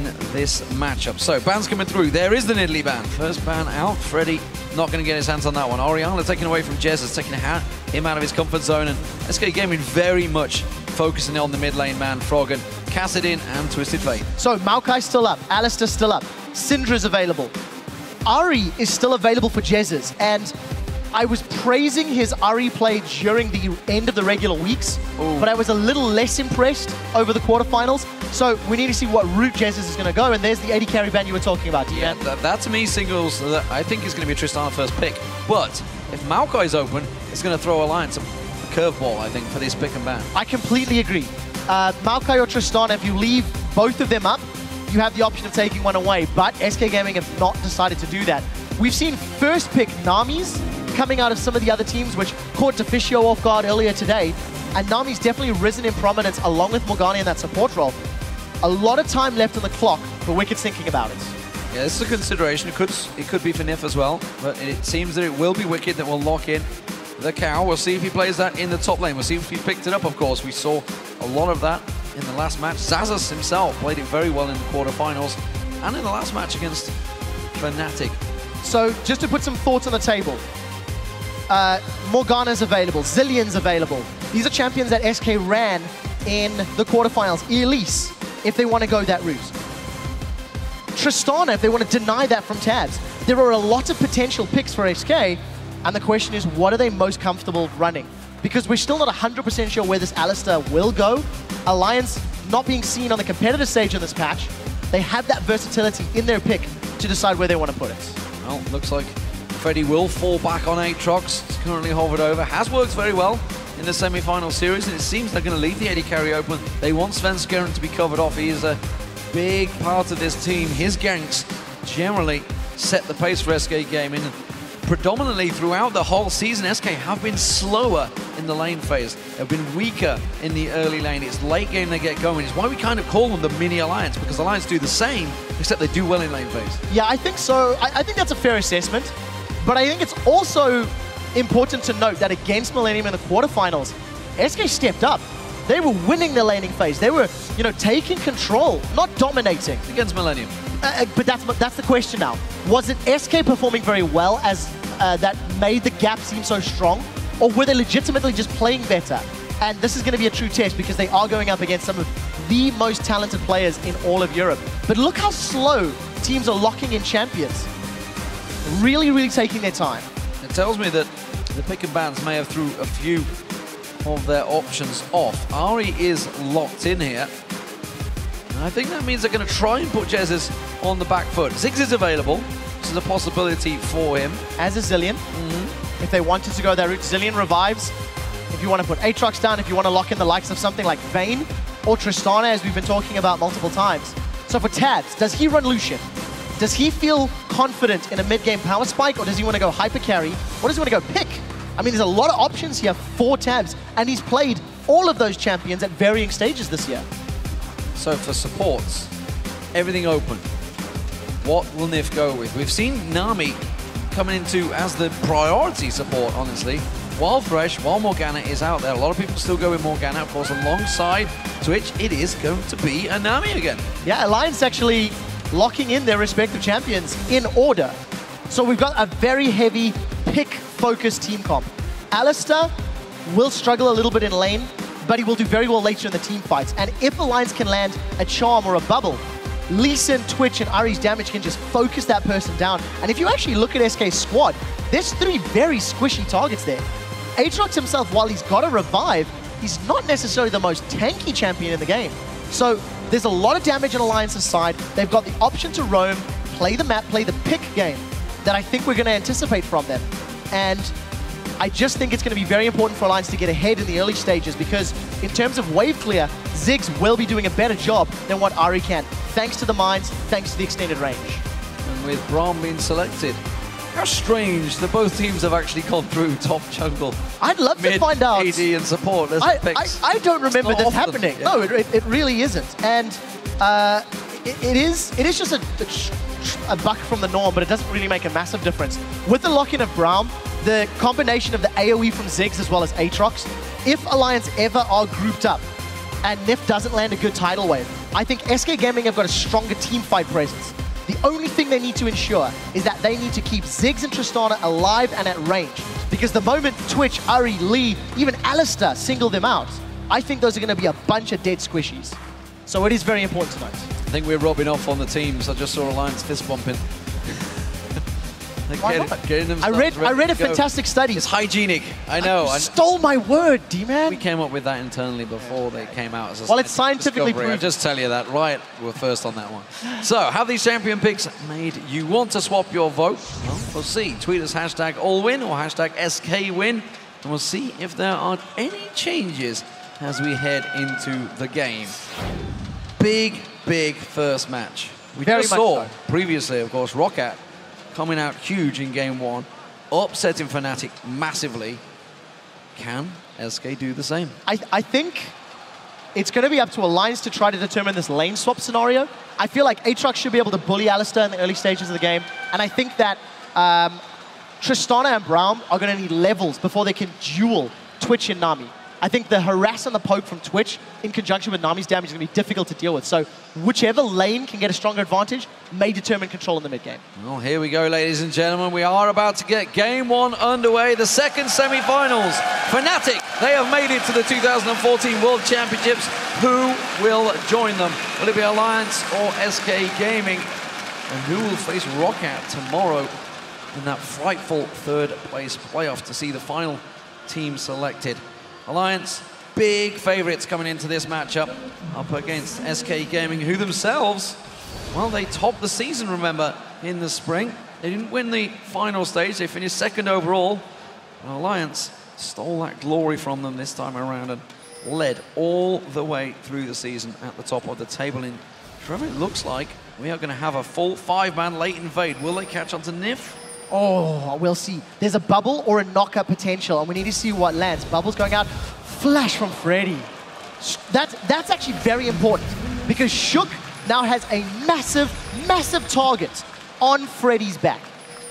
in this matchup. So, bans coming through. There is the Nidalee ban. First ban out. Freddy not going to get his hands on that one. Orianna taken away from Jesiz, taking him out of his comfort zone. And SK Gaming very much focusing on the mid lane man, Froggen, Kassadin, and Twisted Fate. So, Maokai's still up. Alistar's still up. Syndra's available. Ahri is still available for Jesiz. And I was praising his Ahri play during the end of the regular weeks, but I was a little less impressed over the quarterfinals. So we need to see what route Jesiz is going to go, and there's the AD carry ban you were talking about. Yeah, that to me signals that I think is going to be a Tristana first pick. But if Maokai is open, it's going to throw Alliance a curveball, I think, for this pick and ban. I completely agree. Maokai or Tristana, if you leave both of them up, you have the option of taking one away, but SK Gaming have not decided to do that. We've seen first pick Nami's coming out of some of the other teams, which caught Deficio off guard earlier today. And Nami's definitely risen in prominence along with Morgana in that support role. A lot of time left on the clock for Wicked thinking about it. Yeah, this is a consideration. It could be for Nyph as well, but it seems that it will be Wicked that will lock in the cow. We'll see if he plays that in the top lane. We'll see if he picked it up, of course. We saw a lot of that in the last match. Jesiz himself played it very well in the quarterfinals and in the last match against Fnatic. So just to put some thoughts on the table, Morgana's available, Zillion's available. These are champions that SK ran in the quarterfinals. Elise, if they want to go that route. Tristana, if they want to deny that from Tabzz. There are a lot of potential picks for SK, and the question is, what are they most comfortable running? Because we're still not 100% sure where this Alistar will go. Alliance not being seen on the competitive stage in this patch, they have that versatility in their pick to decide where they want to put it. Well, looks like Freddy will fall back on Aatrox. It's currently hovered over. Has worked very well in the semi-final series, and it seems they're going to leave the AD carry open. They want Svenskeren to be covered off. He is a big part of this team. His ganks generally set the pace for SK Gaming. Predominantly throughout the whole season, SK have been slower in the lane phase. They've been weaker in the early lane. It's late game they get going. It's why we kind of call them the mini Alliance, because Alliance do the same, except they do well in lane phase. Yeah, I think so. I think that's a fair assessment. But I think it's also important to note that against Millennium in the quarterfinals, SK stepped up. They were winning the laning phase. They were, taking control, not dominating. Against Millennium. But that's the question now. Was it SK performing very well as that made the gap seem so strong? Or were they legitimately just playing better? And this is going to be a true test because they are going up against some of the most talented players in all of Europe. But look how slow teams are locking in champions. Really, really taking their time. It tells me that the pick and bans may have threw a few of their options off. Ahri is locked in here. And I think that means they're going to try and put Jesiz on the back foot. Ziggs is available. This is a possibility for him. As a Zillion. If they wanted to go that route, Zillion revives. If you want to put Aatrox down, if you want to lock in the likes of something like Vayne or Tristana, as we've been talking about multiple times. So for Tabzz, does he run Lucian? Does he feel confident in a mid-game power spike, or does he want to go hyper carry, or does he want to go pick? I mean, there's a lot of options here for Tabzz, and he's played all of those champions at varying stages this year. So for supports, everything open. What will Nyph go with? We've seen Nami coming into as the priority support, honestly. While Fresh, while Morgana is out there, a lot of people still go with Morgana, of course, alongside Twitch, it is going to be a Nami again. Yeah, Alliance actually locking in their respective champions in order. So we've got a very heavy pick-focused team comp. Alistar will struggle a little bit in lane, but he will do very well later in the team fights. And if Alliance can land a charm or a bubble, Lee Sin, Twitch, and Ahri's damage can just focus that person down. And if you actually look at SK's squad, there's 3 very squishy targets there. Aatrox himself, while he's got a revive, he's not necessarily the most tanky champion in the game. So there's a lot of damage on Alliance's side. They've got the option to roam, play the map, play the pick game that I think we're going to anticipate from them. And I just think it's going to be very important for Alliance to get ahead in the early stages, because in terms of wave clear, Ziggs will be doing a better job than what Ahri can, thanks to the mines, thanks to the extended range. And with Braum being selected, how strange that both teams have actually gone through top jungle. I'd love to find out. AD and support as picks. I don't remember this happening. Yeah. No, it really isn't. And it is just a buck from the norm, but it doesn't really make a massive difference. With the lock-in of Braum, the combination of the AoE from Ziggs as well as Aatrox, if Alliance ever are grouped up, and Nyph doesn't land a good tidal wave, I think SK Gaming have got a stronger teamfight presence. The only thing they need to ensure is that they need to keep Ziggs and Tristana alive and at range. Because the moment Twitch, Ahri, Lee, even Alistar single them out, I think those are going to be a bunch of dead squishies. So it is very important to note. I think we're rubbing off on the teams. I just saw Alliance fist bumping. Why not? I read a fantastic study. It's hygienic. I know. You stole my word, D-Man. We came up with that internally before they came out as a well, it's scientifically discovery. proven. I'll just tell you that, right? We're first on that one. So, have these champion picks made you want to swap your vote? Well, we'll see. Tweet us hashtag AllWin or hashtag SKWin, and we'll see if there are any changes as we head into the game. Big, big first match. We just saw previously, of course, Roccat coming out huge in game one, upsetting Fnatic massively. Can SK do the same? I think it's going to be up to Alliance to try to determine this lane swap scenario. I feel like Aatrox should be able to bully Alistar in the early stages of the game, and I think that Tristana and Braum are going to need levels before they can duel Twitch and Nami. I think the harass and the poke from Twitch in conjunction with Nami's damage is going to be difficult to deal with. So whichever lane can get a stronger advantage may determine control in the mid game. Well, here we go, ladies and gentlemen. We are about to get game one underway, the second semi-finals. Fnatic, they have made it to the 2014 World Championships. Who will join them? Will it be Alliance or SK Gaming? And who will face Roccat tomorrow in that frightful third place playoff to see the final team selected? Alliance, big favorites coming into this matchup up against SK Gaming, who themselves, well, they topped the season, remember, in the spring. They didn't win the final stage, they finished second overall. And Alliance stole that glory from them this time around and led all the way through the season at the top of the table. In Trevor, it looks like we are going to have a full five-man late invade. Will they catch on to Nyph? Oh, we'll see. There's a bubble or a knockup potential, and we need to see what lands. Bubble's going out. Flash from Freddy. That's actually very important, because Shook now has a massive, massive target on Freddy's back.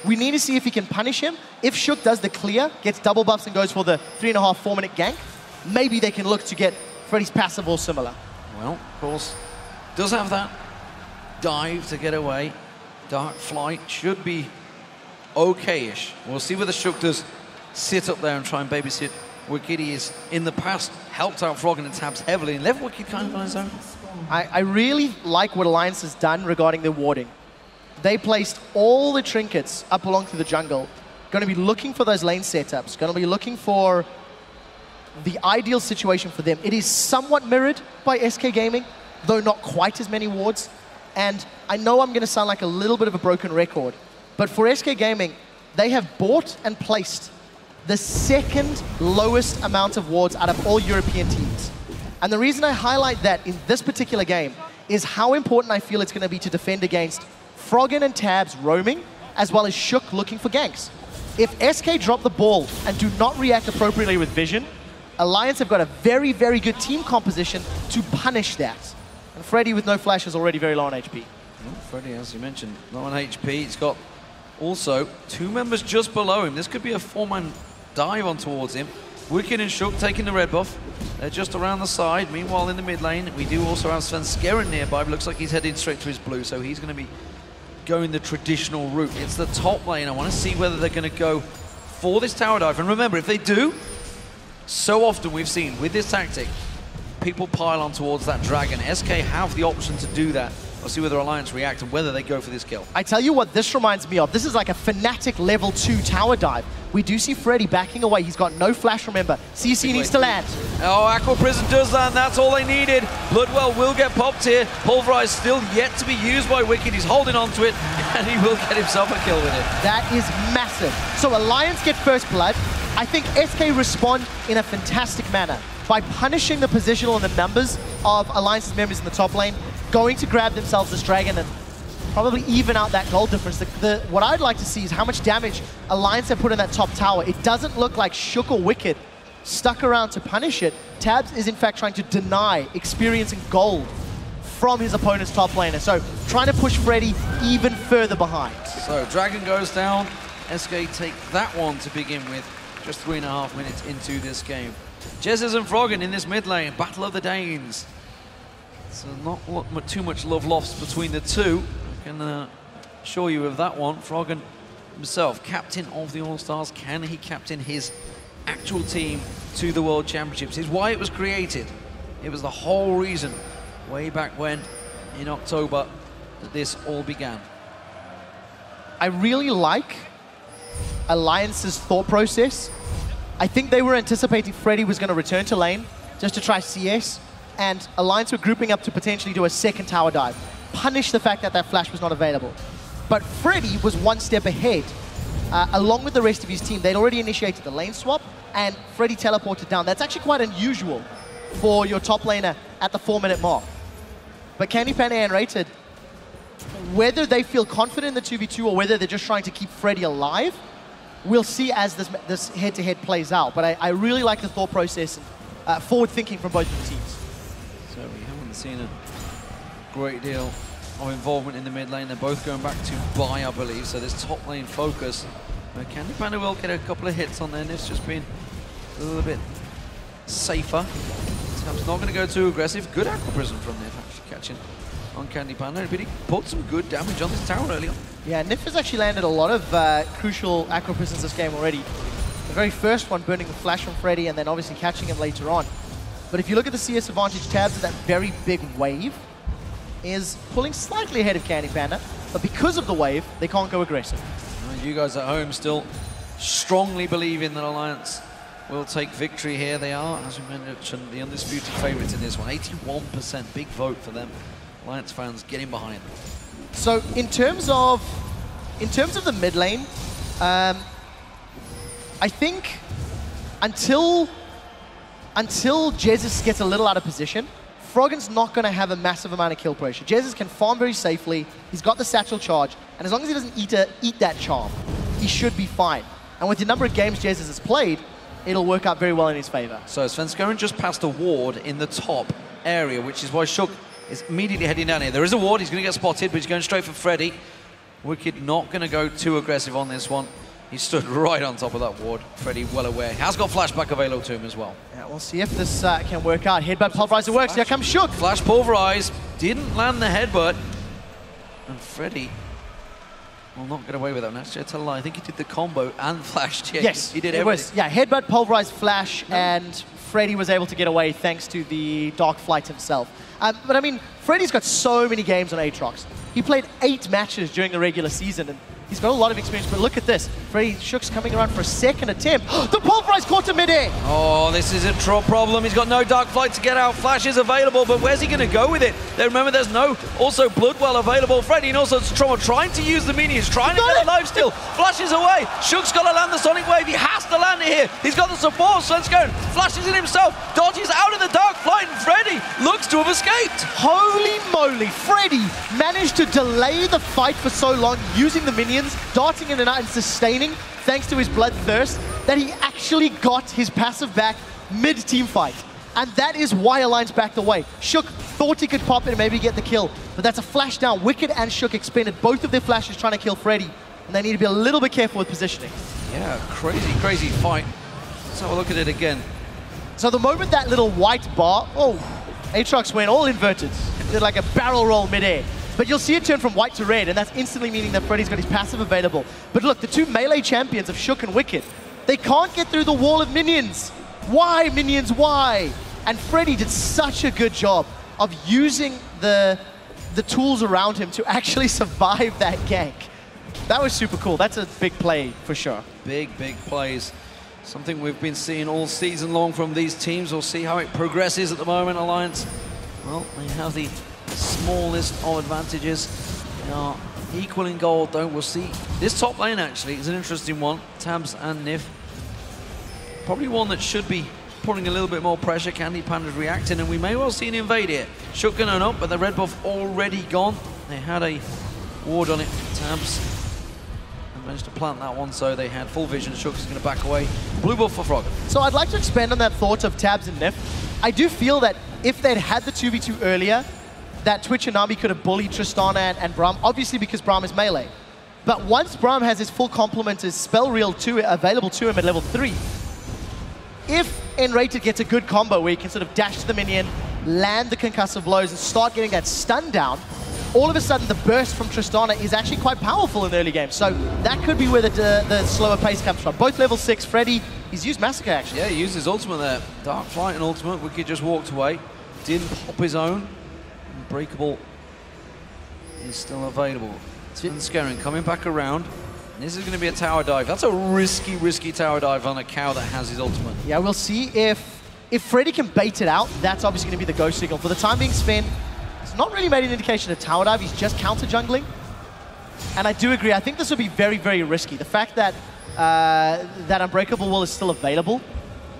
We need to see if he can punish him. If Shook does the clear, gets double buffs and goes for the 3.5, 4-minute gank, maybe they can look to get Freddy's passive or similar. Well, of course, does have that dive to get away. Dark Flight should be okay-ish. We'll see whether Shook does sit up there and try and babysit Wickd. He has, in the past, helped out Froggen and Tabzz heavily and left Wickd kind of on his own. I really like what Alliance has done regarding their warding. They placed all the trinkets up along through the jungle. Going to be looking for those lane setups. Going to be looking for the ideal situation for them. It is somewhat mirrored by SK Gaming, though not quite as many wards. And I know I'm going to sound like a little bit of a broken record, but for SK Gaming, they have bought and placed the second lowest amount of wards out of all European teams. And the reason I highlight that in this particular game is how important I feel it's going to be to defend against Froggen and Tabzz roaming, as well as Shook looking for ganks. If SK drop the ball and do not react appropriately with vision, Alliance have got a very, very good team composition to punish that. And Freddy with no flash is already very low on HP. Well, Freddy, as you mentioned, low on HP. He's got also two members just below him. This could be a 4-man dive on towards him. Wickd and Shook taking the red buff. They're just around the side. Meanwhile, in the mid lane, we do also have Svenskeren nearby. But looks like he's heading straight to his blue, so he's going to be going the traditional route. It's the top lane. I want to see whether they're going to go for this tower dive. And remember, if they do, so often we've seen with this tactic, people pile on towards that dragon. SK have the option to do that. We'll see whether Alliance react and whether they go for this kill. I tell you what this reminds me of. This is like a Fnatic level 2 tower dive. We do see Freddy backing away. He's got no flash, remember. CC needs to land. Oh, Aqua Prison does land. That's all they needed. Bloodwell will get popped here. Pulverize still yet to be used by Wickd. He's holding on to it, and he will get himself a kill with it. That is massive. So Alliance get first blood. I think SK respond in a fantastic manner by punishing the positional and the numbers of Alliance's members in the top lane, going to grab themselves this dragon and probably even out that gold difference. What I'd like to see is how much damage Alliance have put in that top tower. It doesn't look like Shook or Wickd stuck around to punish it. Tabzz is in fact trying to deny experiencing gold from his opponent's top laner. So trying to push Freddy even further behind. So dragon goes down. SK take that one to begin with. Just 3.5 minutes into this game. Jesiz and Froggen in this mid lane, battle of the Danes. So not too much love lost between the two. I can assure you of that one. Froggen himself, captain of the All-Stars. Can he captain his actual team to the World Championships? Is why it was created. It was the whole reason, way back when, in October, that this all began. I really like Alliance's thought process. I think they were anticipating Freddy was going to return to lane just to try CS, and Alliance were grouping up to potentially do a second tower dive, punish the fact that that flash was not available. But Freddy was one step ahead. Along with the rest of his team, they'd already initiated the lane swap, and Freddy teleported down. That's actually quite unusual for your top laner at the 4-minute mark. But Candy Panda and nRated, whether they feel confident in the 2v2 or whether they're just trying to keep Freddy alive, we'll see as this head-to-head plays out. But I really like the thought process and forward thinking from both of the teams. So we haven't seen a great deal of involvement in the mid lane. They're both going back to buy, I believe. So this top lane focus. Candy Panda will get a couple of hits on there. It's just been a little bit safer. Tabzz not going to go too aggressive. Good aqua prison from Nyph, actually catching on Candy Panda. But he put some good damage on this tower early on. Yeah, Nyph has actually landed a lot of crucial aqua prisons this game already. The very first one burning the flash from Freddy and then obviously catching him later on. But if you look at the CS advantage, Tabzz, that very big wave is pulling slightly ahead of Candy Panda. But because of the wave, they can't go aggressive. You guys at home still strongly believing that Alliance will take victory here. They are, as we mentioned, the undisputed favourites in this one. 81%, big vote for them. Alliance fans getting behind. So in terms of the mid lane, I think until Jesiz gets a little out of position, Froggen's not going to have a massive amount of kill pressure. Jesiz can farm very safely. He's got the satchel charge, and as long as he doesn't eat that charm, he should be fine. And with the number of games Jesiz has played, it'll work out very well in his favor. So Svenskeren just passed a ward in the top area, which is why Shook is immediately heading down here. There is a ward. He's going to get spotted, but he's going straight for Freddy. Wickd not going to go too aggressive on this one. He stood right on top of that ward. Freddy well aware. He has got flashback available to him as well. Yeah, we'll see if this can work out. Headbutt pulverizer works. Here comes Shook. Flash pulverize. Didn't land the headbutt. And Freddy will not get away with that. Actually, I tell a lie. I think he did the combo and flashed. Yeah, yes, he did everything. Yeah, headbutt, pulverize, flash, and Freddy was able to get away thanks to the Dark Flight himself. But I mean, Freddy's got so many games on Aatrox. He played 8 matches during the regular season, and he's got a lot of experience. But look at this. Freddy Shook's coming around for a second attempt. The pulverize caught him midair. Oh, this is a problem. He's got no Dark Flight to get out. Flash is available, but where's he going to go with it? Remember, there's no also Bloodwell available. Freddy and also Trauma trying to use the minions, trying to get alive still. Flashes away. Shook's got to land the Sonic Wave. He has to land it here. He's got the support. Svenskeren flashes in himself, dodges out of the Dark Flight, and Freddy looks to have escaped. Holy moly. Freddy managed to delay the fight for so long using the minions, darting in and out and sustaining, thanks to his bloodthirst, that he actually got his passive back mid-team fight. And that is why Alliance backed away. Shook thought he could pop it and maybe get the kill, but that's a flash down. Wickd and Shook expended both of their flashes trying to kill Freddy, and they need to be a little bit careful with positioning. Yeah, crazy fight. Let's have a look at it again. So the moment that little white bar, Aatrox went all inverted. Did like a barrel roll mid-air. But you'll see it turn from white to red, and that's instantly meaning that Freddy's got his passive available. But look, the two melee champions of Shook and Wickd, they can't get through the wall of minions. Why, minions, why? And Freddy did such a good job of using the tools around him to actually survive that gank. That was super cool. That's a big play for sure. Big plays. Something we've been seeing all season long from these teams. We'll see how it progresses at the moment, Alliance. Well, they have the smallest of advantages. They are equal in gold, though. We'll see. This top lane, actually, is an interesting one. Tabzz and Nyph. Probably one that should be putting a little bit more pressure. Candy Panda's reacting, and we may well see an invade here. Shook going up, but the red buff already gone. They had a ward on it. Tabzz managed to plant that one, so they had full vision. Shook is going to back away. Blue buff for Froggen. So I'd like to expand on that thought of Tabzz and Nyph. I do feel that if they'd had the 2v2 earlier, that Twitch and Nami could have bullied Tristana and Braum, obviously because Braum is melee. But once Braum has his full complement, his spell reel available to him at level 3, if nRated gets a good combo where he can sort of dash to the minion, land the concussive blows, and start getting that stun down, all of a sudden the burst from Tristana is actually quite powerful in the early game. So that could be where the slower pace comes from. Both level 6, Freddy, he's used Massacre actually. Yeah, he used his ultimate there. Dark Flight and ultimate. Wickd just walked away. Didn't pop his own. Unbreakable is still available. Svenskeren coming back around. This is going to be a tower dive. That's a risky, risky tower dive on a cow that has his ultimate. Yeah, we'll see if Freddy can bait it out. That's obviously going to be the go signal. For the time being, Sven has not really made an indication of tower dive. He's just counter jungling. And I do agree. I think this will be very, very risky. The fact that that Unbreakable Wall is still available,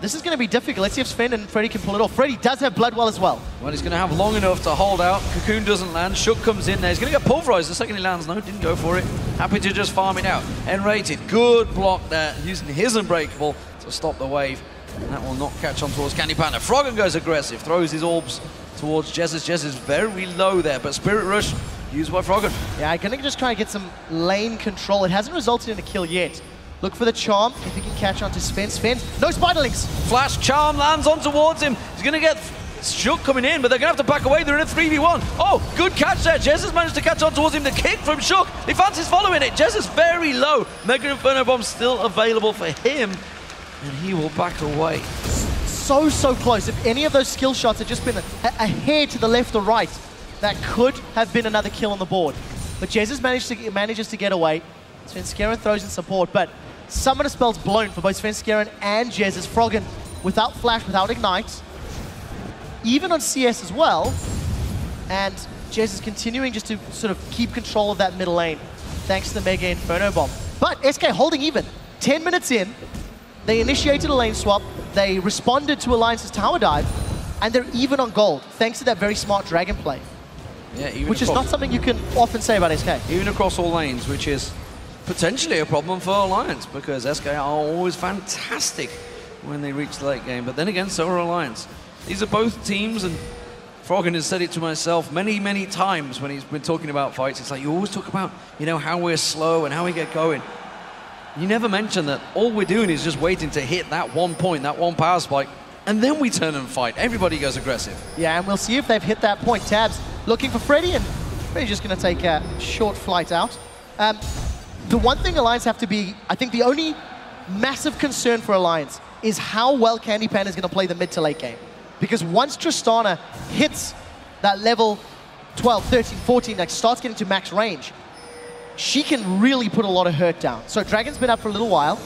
this is going to be difficult. Let's see if Sven and Freddy can pull it off. Freddy does have Bloodwell as well. Well, he's going to have long enough to hold out. Cocoon doesn't land. Shook comes in there. He's going to get pulverized the second he lands. No, didn't go for it. Happy to just farm it out. nRated, good block there, using his Unbreakable to stop the wave. And that will not catch on towards Candy Panda. Froggen goes aggressive, throws his orbs towards Jesiz. Jesiz very low there, but Spirit Rush used by Froggen. Yeah, going to just try and get some lane control. It hasn't resulted in a kill yet. Look for the charm, if he can catch onto Sven. Sven, no Spiderlings! Flash charm lands on towards him. He's going to get Shook coming in, but they're going to have to back away. They're in a 3v1. Oh, good catch there. Jesiz managed to catch on towards him. The kick from Shook. He fancies following it. Jesiz very low. Mega Inferno Bomb still available for him, and he will back away. So close. If any of those skill shots had just been a hair to the left or right, that could have been another kill on the board. But Jesiz manages to get away. Svenskeren throws in support, but Summoner spells blown for both Svenskeren and Jesiz. Froggen without flash, without ignite. Even on CS as well. And Jesiz continuing just to sort of keep control of that middle lane, thanks to the Mega Inferno Bomb. But SK holding even. 10 minutes in, they initiated a lane swap. They responded to Alliance's tower dive, and they're even on gold, thanks to that very smart dragon play. Yeah, even which is not something you can often say about SK. Even across all lanes, which is potentially a problem for Alliance, because SK are always fantastic when they reach the late game. But then again, so are Alliance. These are both teams, and Froggen has said it to myself many, many times when he's been talking about fights. It's like, you always talk about, you know, how we're slow and how we get going. You never mention that all we're doing is just waiting to hit that one point, that one power spike, and then we turn and fight. Everybody goes aggressive. Yeah, and we'll see if they've hit that point. Tabzz looking for Freddy, and Freddy's just going to take a short flight out. The one thing Alliance have to be, I think the only massive concern for Alliance is how well Candy Panda is going to play the mid to late game. Because once Tristana hits that level 12, 13, 14, like starts getting to max range, she can really put a lot of hurt down. So Dragon's been up for a little while.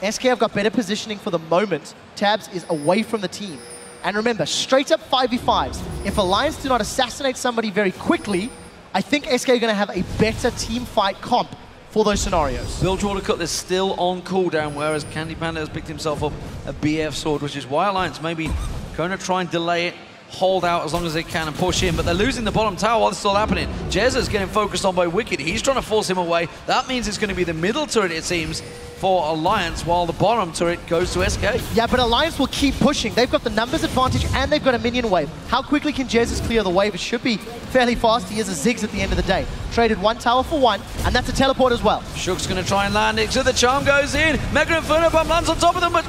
SK have got better positioning for the moment. Tabzz is away from the team. And remember, straight up 5v5s. If Alliance do not assassinate somebody very quickly, I think SK are going to have a better team fight comp for those scenarios. Build Draw to Cut is still on cooldown, whereas Candy Panda has picked himself up a BF sword, which is why Alliance maybe going to try and delay it, hold out as long as they can and push in, but they're losing the bottom tower while it's still happening. Jesiz getting focused on by Wickd. He's trying to force him away. That means it's going to be the middle turret, it seems, for Alliance, while the bottom turret goes to SK. Yeah, but Alliance will keep pushing. They've got the numbers advantage and they've got a minion wave. How quickly can Jesiz clear the wave? It should be fairly fast. He is a Ziggs at the end of the day. Traded one tower for one, and that's a teleport as well. Shook's going to try and land it, so the charm goes in. Mega Inferno Bomb lands on top of them, but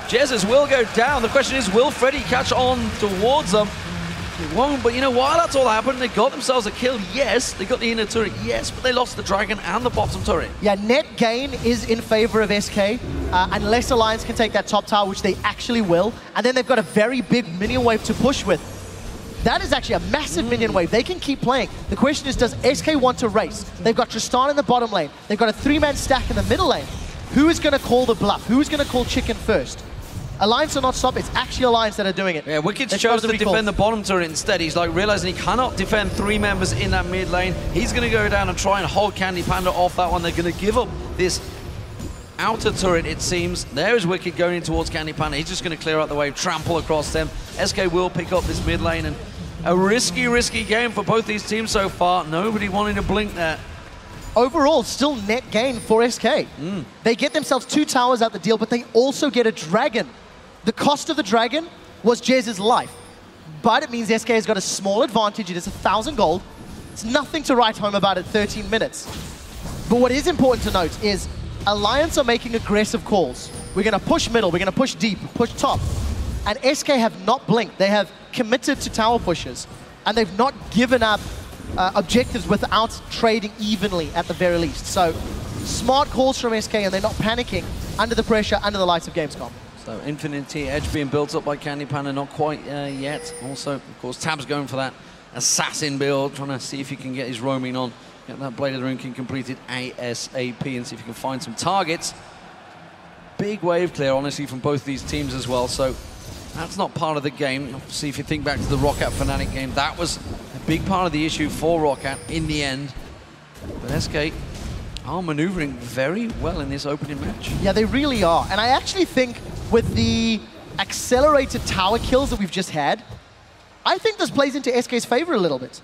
Jesiz will go down. The question is, will Freddy catch on towards them? It won't, but you know, while that's all happened, they got themselves a kill, yes. They got the inner turret, yes, but they lost the dragon and the bottom turret. Yeah, net gain is in favor of SK, unless Alliance can take that top tower, which they actually will. And then they've got a very big minion wave to push with. That is actually a massive minion wave. They can keep playing. The question is, does SK want to race? They've got Tristana in the bottom lane. They've got a 3-man stack in the middle lane. Who is going to call the bluff? Who is going to call chicken first? Alliance are not stopped. It's actually Alliance that are doing it. Yeah, Wicked's chose to defend the bottom turret instead. He's like realizing he cannot defend 3 members in that mid lane. He's going to go down and try and hold Candy Panda off that one. They're going to give up this outer turret, it seems. There's Wickd going in towards Candy Panda. He's just going to clear out the wave, trample across them. SK will pick up this mid lane, and a risky game for both these teams so far. Nobody wanting to blink there. Overall, still net gain for SK. They get themselves 2 towers out the deal, but they also get a dragon. The cost of the dragon was Jez's life, but it means SK has got a small advantage. It is 1,000 gold. It's nothing to write home about at 13 minutes. But what is important to note is Alliance are making aggressive calls. we're going to push middle, we're going to push deep, push top. And SK have not blinked. They have committed to tower pushes, and they've not given up objectives without trading evenly at the very least. So smart calls from SK, and they're not panicking under the pressure, under the lights of Gamescom. So Infinity Edge being built up by Candy Panda, not quite yet. Also, of course, Tabzz going for that assassin build, trying to see if he can get his roaming on, get that Blade of the Rune King completed ASAP, and see if he can find some targets. Big wave clear, honestly, from both these teams as well. So that's not part of the game. Obviously, if you think back to the Roccat Fnatic game, that was a big part of the issue for Roccat in the end. But SK are maneuvering very well in this opening match. Yeah, they really are. And I actually think with the accelerated tower kills that we've just had, I think this plays into SK's favor a little bit.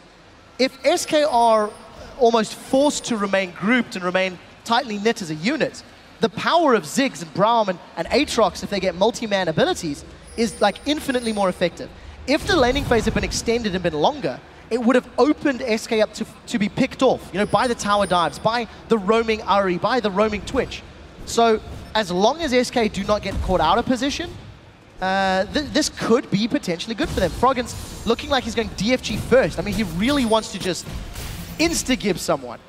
If SK are almost forced to remain grouped and remain tightly knit as a unit, the power of Ziggs and Braum and Aatrox, if they get multi-man abilities, is like infinitely more effective. If the laning phase had been extended and been longer, it would have opened SK up to be picked off, you know, by the tower dives, by the roaming Ahri, by the roaming Twitch. So as long as SK do not get caught out of position, this could be potentially good for them. Froggen's looking like he's going DFG first. I mean, he really wants to just insta-gib someone.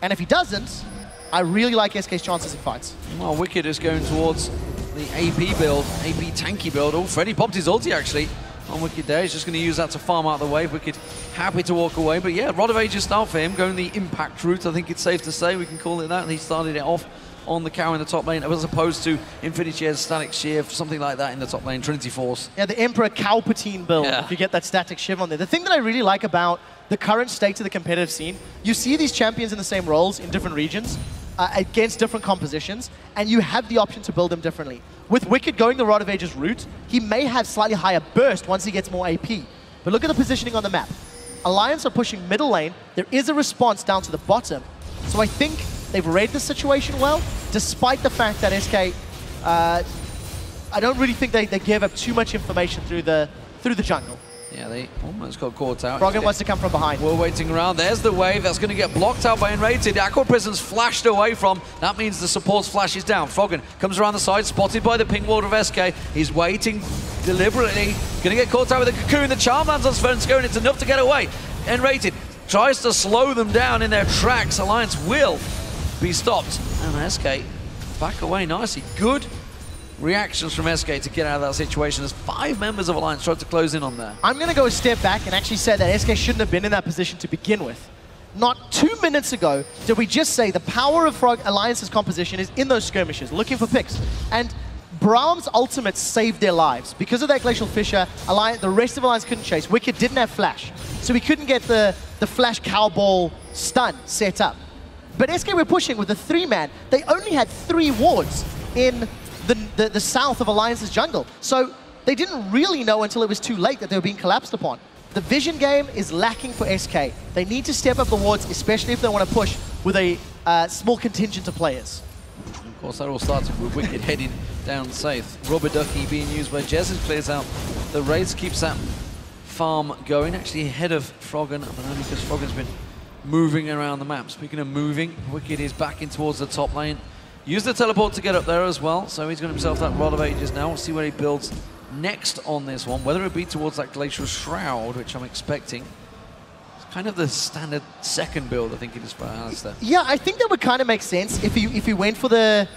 And if he doesn't, I really like SK's chances in fights. Well, Wickd is going towards the AP build, AP tanky build. Oh, Freddy popped his ulti actually on Wickd there. He's just going to use that to farm out the wave. Wickd happy to walk away. But yeah, Rod of Ages start for him, going the impact route. I think it's safe to say we can call it that. And he started it off on the cow in the top lane, as opposed to Infinity Edge, Static Shiv, something like that in the top lane, Trinity Force. Yeah, the Emperor Palpatine build, if you get that Static Shiv on there. The thing that I really like about the current state of the competitive scene, you see these champions in the same roles in different regions, against different compositions, and you have the option to build them differently. With Wickd going the Rod of Ages route, he may have slightly higher burst once he gets more AP. But look at the positioning on the map. Alliance are pushing middle lane. There is a response down to the bottom. So I think they've read the situation well, despite the fact that SK, I don't really think they gave up too much information through the jungle. Yeah, they almost got caught out. Froggen wants to come from behind. We're waiting around. There's the wave that's going to get blocked out by nRated. Aqua Prison's flashed away from. That means the support's flashes down. Froggen comes around the side, spotted by the pink ward of SK. He's waiting deliberately. Going to get caught out with a cocoon. The charm lands on Svenskeren. It's enough to get away. nRated tries to slow them down in their tracks. Alliance will be stopped. And SK back away nicely. Good reactions from SK to get out of that situation as 5 members of Alliance tried to close in on there. I'm going to go a step back and actually say that SK shouldn't have been in that position to begin with. Not 2 minutes ago did we just say the power of Alliance's composition is in those skirmishes, looking for picks. And Braum's ultimate saved their lives. Because of that Glacial Fissure, the rest of Alliance couldn't chase. Wickd didn't have flash, so he couldn't get the flash cowball stun set up. But SK were pushing with a 3-man. They only had 3 wards in the south of Alliance's jungle. So they didn't really know until it was too late that they were being collapsed upon. The vision game is lacking for SK. They need to step up the wards, especially if they want to push with a small contingent of players. Of course, that all starts with Wickd heading down safe. Rubber Ducky being used by Jesiz, clears out the Wraiths, keeps that farm going, actually ahead of Froggen, but only because Froggen's been moving around the map. Speaking of moving, Wickd is back in towards the top lane. Use the teleport to get up there as well, so he's got himself that Rod of Ages now. We'll see where he builds next on this one, whether it be towards that Glacial Shroud, which I'm expecting. It's kind of the standard second build, I think it is for Alistar. Yeah, I think that would kind of make sense if he went for the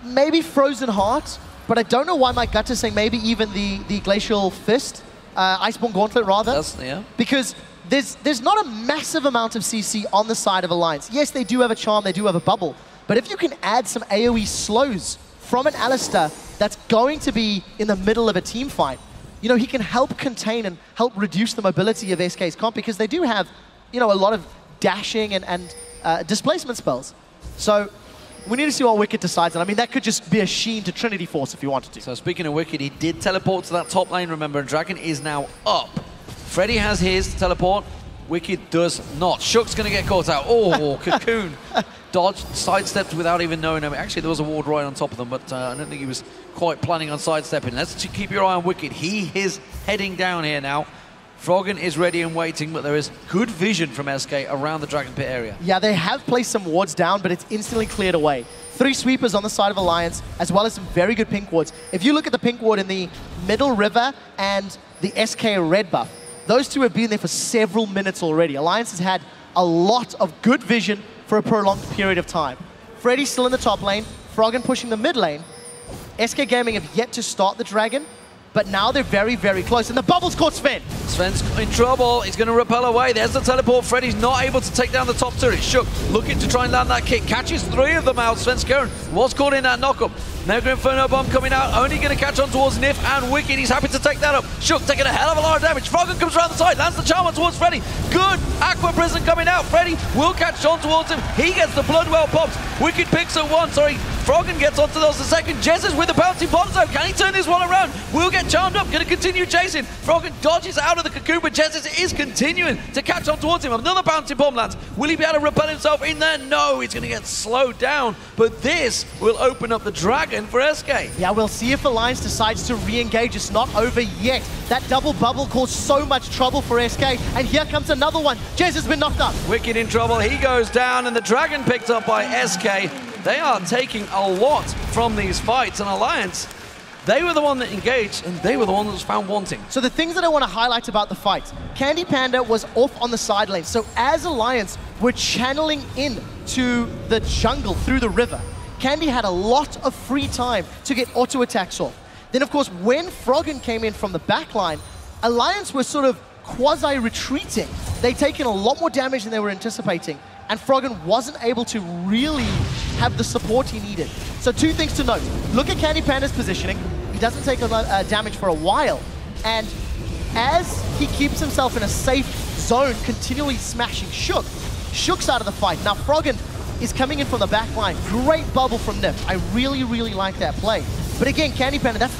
maybe Frozen Heart, but I don't know why my gut is saying maybe even the Glacial Fist, Iceborne Gauntlet rather. Yeah. Because there's not a massive amount of CC on the side of Alliance. Yes, they do have a charm, they do have a bubble, but if you can add some AoE slows from an Alistar that's going to be in the middle of a team fight, you know, he can help contain and help reduce the mobility of SK's comp, because they do have, you know, a lot of dashing and displacement spells. So we need to see what Wickd decides, and I mean, that could just be a sheen to Trinity Force if you wanted to. So speaking of Wickd, he did teleport to that top lane, remember, and Dragon is now up. Freddy has his teleport, Wickd does not. Shook's going to get caught out. Oh, Cocoon. Dodged, sidestepped without even knowing him. Actually, there was a ward right on top of them, but I don't think he was quite planning on sidestepping. Let's keep your eye on Wickd. He is heading down here now. Froggen is ready and waiting, but there is good vision from SK around the Dragon Pit area. Yeah, they have placed some wards down, but it's instantly cleared away. 3 sweepers on the side of Alliance, as well as some very good pink wards. If you look at the pink ward in the middle river and the SK red buff, those two have been there for several minutes already. Alliance has had a lot of good vision for a prolonged period of time. Freddy's still in the top lane, Froggen pushing the mid lane. SK Gaming have yet to start the Dragon, but now they're very, very close. And the bubble's caught Sven. Sven's in trouble. He's going to repel away. There's the teleport. Freddy's not able to take down the top turret. Shook looking to try and land that kick. Catches 3 of them out. Svenskeren was caught in that knockup. Mega Inferno Bomb coming out. Only going to catch on towards Nyph and Wickd. He's happy to take that up. Shook taking a hell of a lot of damage. Froggen comes around the side. Lands the charm on towards Freddy. Good. Aqua Prison coming out. Freddy will catch on towards him. He gets the Bloodwell pops. Wickd picks up 1. Sorry. Froggen gets onto those the second. Jesiz with the bouncy bomb zone. Can he turn this one around? Will get charmed up. Going to continue chasing. Froggen dodges out of the cocoon, but Jesiz is continuing to catch on towards him. Another bouncy bomb lands. Will he be able to repel himself in there? No, he's going to get slowed down. But this will open up the Dragon for SK. Yeah, we'll see if Alliance decides to re-engage. It's not over yet. That double bubble caused so much trouble for SK. And here comes another one. Jez has been knocked up. Wickd in trouble. He goes down, and the Dragon picked up by SK. They are taking a lot from these fights, and Alliance, they were the one that engaged, and they were the one that was found wanting. So the things that I want to highlight about the fight, Candy Panda was off on the side lane. So as Alliance were channeling in to the jungle through the river, Candy had a lot of free time to get auto attacks off. Then of course, when Froggen came in from the back line, Alliance was sort of quasi-retreating. They'd taken a lot more damage than they were anticipating, and Froggen wasn't able to really have the support he needed. So 2 things to note. Look at Candy Panda's positioning. He doesn't take a lot of damage for a while, and as he keeps himself in a safe zone, continually smashing Shook's out of the fight. Now Froggen is coming in from the back line. Great bubble from Nyph. I really, really like that play. But again, Candy Panda, that's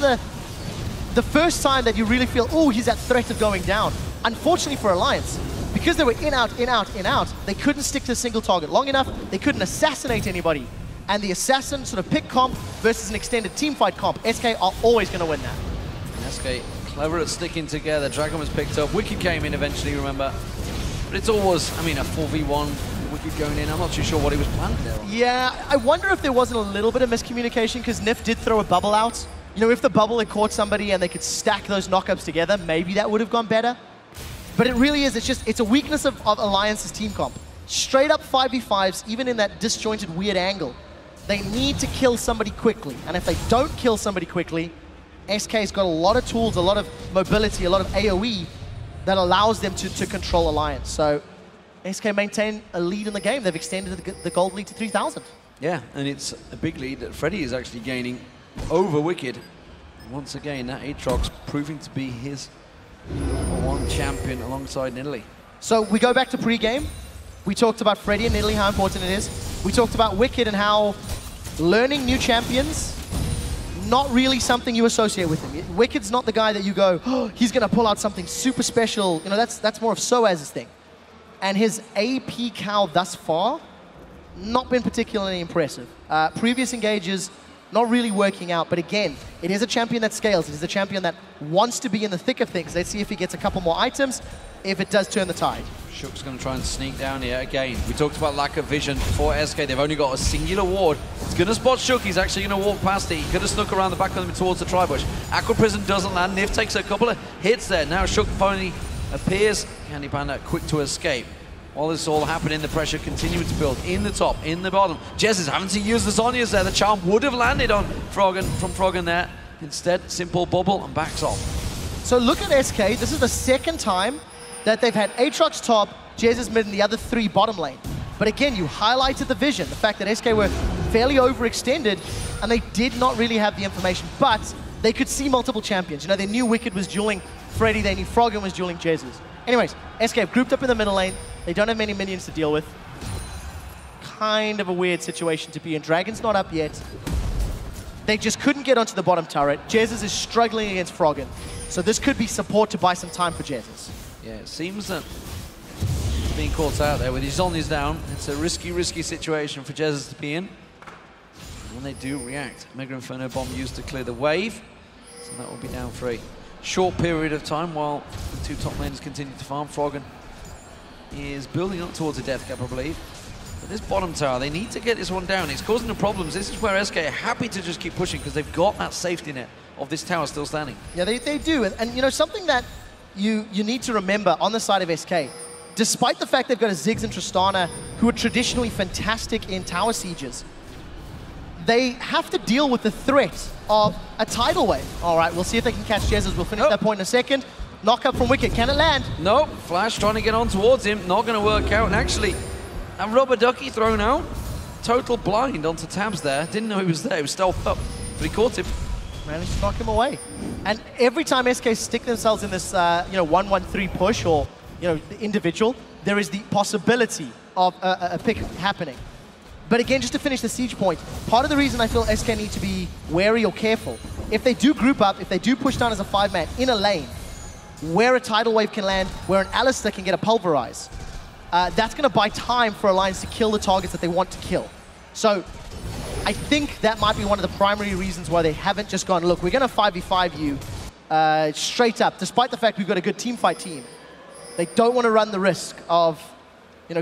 the first time that you really feel, oh, he's at threat of going down. Unfortunately for Alliance, because they were in, out, in, out, in, out, they couldn't stick to a single target long enough. They couldn't assassinate anybody. And the assassin sort of pick comp versus an extended teamfight comp, SK are always going to win that. SK clever at sticking together. Dragon was picked up. Wickd came in eventually, remember. But it's always, I mean, a 4v1. Wickd going in. I'm not too sure what he was planning there. Yeah, I wonder if there wasn't a little bit of miscommunication, because Nyph did throw a bubble out. You know, if the bubble had caught somebody and they could stack those knockups together, maybe that would have gone better. But it really is, it's a weakness of Alliance's team comp. Straight up 5v5s, even in that disjointed, weird angle, they need to kill somebody quickly. And if they don't kill somebody quickly, SK's got a lot of tools, a lot of mobility, a lot of AoE that allows them to control Alliance. So SK maintain a lead in the game. They've extended the gold lead to 3,000. Yeah, and it's a big lead that Freddy is actually gaining over Wickd. Once again, that Aatrox proving to be his #1 champion alongside Nidalee. So we go back to pre-game. We talked about Freddy and Nidalee, how important it is. We talked about Wickd and how learning new champions, not really something you associate with him. Wicked's not the guy that you go, oh, he's going to pull out something super special. You know, that's more of Soaz's thing. And his AP cow thus far, not been particularly impressive. Previous engages, not really working out. But again, it is a champion that scales. It is a champion that wants to be in the thick of things. Let's see if he gets a couple more items, if it does turn the tide. Shook's going to try and sneak down here again. We talked about lack of vision for SK. They've only got a singular ward. He's going to spot Shook. He's actually going to walk past it. He could have snuck around the back of them towards the tri-bush. Aqua Prison doesn't land. Nyph takes a couple of hits there. Now Shook finally appears. Candy Panda quick to escape. While this is all happening, the pressure continuing to build in the top, in the bottom. Jesiz having to use the Zonyas there. The charm would have landed on Froggen there. Instead, simple bubble and backs off. So look at SK. This is the second time that they've had Aatrox top, Jesiz mid, and the other 3 bottom lane. But again, you highlighted the vision, the fact that SK were fairly overextended, and they did not really have the information, but they could see multiple champions. You know, they knew Wickd was dueling Freddy, they knew Froggen was dueling Jesiz. Anyways, SK have grouped up in the middle lane. They don't have many minions to deal with. Kind of a weird situation to be in. Dragon's not up yet. They just couldn't get onto the bottom turret. Jesiz is struggling against Froggen. So this could be support to buy some time for Jesiz. Yeah, it seems that he's being caught out there with his Zonyas down. It's a risky situation for Jesiz to be in. And they do react. Mega Inferno Bomb used to clear the wave. So that will be down 3. short period of time while the two top laners continue to farm. Froggen is building up towards a death cap, I believe. But this bottom tower, they need to get this one down. It's causing them problems. This is where SK are happy to just keep pushing because they've got that safety net of this tower still standing. Yeah, they do. And you know, something that you need to remember on the side of SK, despite the fact they've got a Ziggs and Tristana who are traditionally fantastic in tower sieges, they have to deal with the threat of a tidal wave. All right, we'll see if they can catch Jesiz. We'll finish that point in a second. Knock up from Wickd. Can it land? No. Flash trying to get on towards him. Not going to work out. And actually, a rubber ducky thrown out. Total blind onto Tabzz there. Didn't know he was there. He was stealthed up. But he caught him. Managed to knock him away. And every time SK stick themselves in this 1-1-3 push or individual, there is the possibility of a pick happening. But again, just to finish the siege point, part of the reason I feel SK need to be wary or careful, if they do group up, if they do push down as a 5-man in a lane, where a tidal wave can land, where an Alistar can get a pulverize, that's going to buy time for Alliance to kill the targets that they want to kill. So I think that might be one of the primary reasons why they haven't just gone, look, we're going to 5v5 you straight up, despite the fact we've got a good teamfight team. They don't want to run the risk of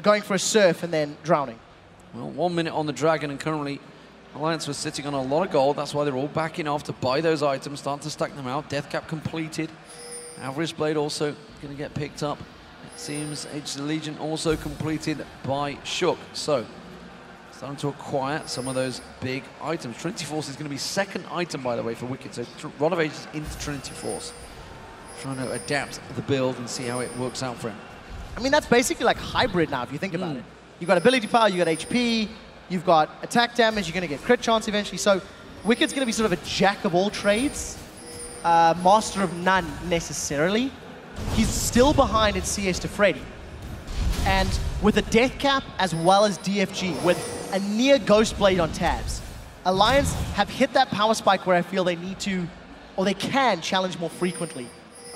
going for a surf and then drowning. Well, 1 minute on the Dragon, and currently Alliance was sitting on a lot of gold. That's why they're all backing off to buy those items, starting to stack them out. Death cap completed. Avarice Blade also going to get picked up. It seems Age of the Legion also completed by Shook. So, starting to acquire some of those big items. Trinity Force is going to be second item, by the way, for Wickd. So, Rod of Ages into Trinity Force. Trying to adapt the build and see how it works out for him. I mean, that's basically like hybrid now, if you think about it. You've got ability power, you've got HP, you've got attack damage, you're going to get crit chance eventually. So Wicked's going to be sort of a jack of all trades, master of none necessarily. He's still behind in CS to Freddy. And with a death cap as well as DFG, with a near Ghost Blade on Tabzz, Alliance have hit that power spike where I feel they need to, or they can challenge more frequently.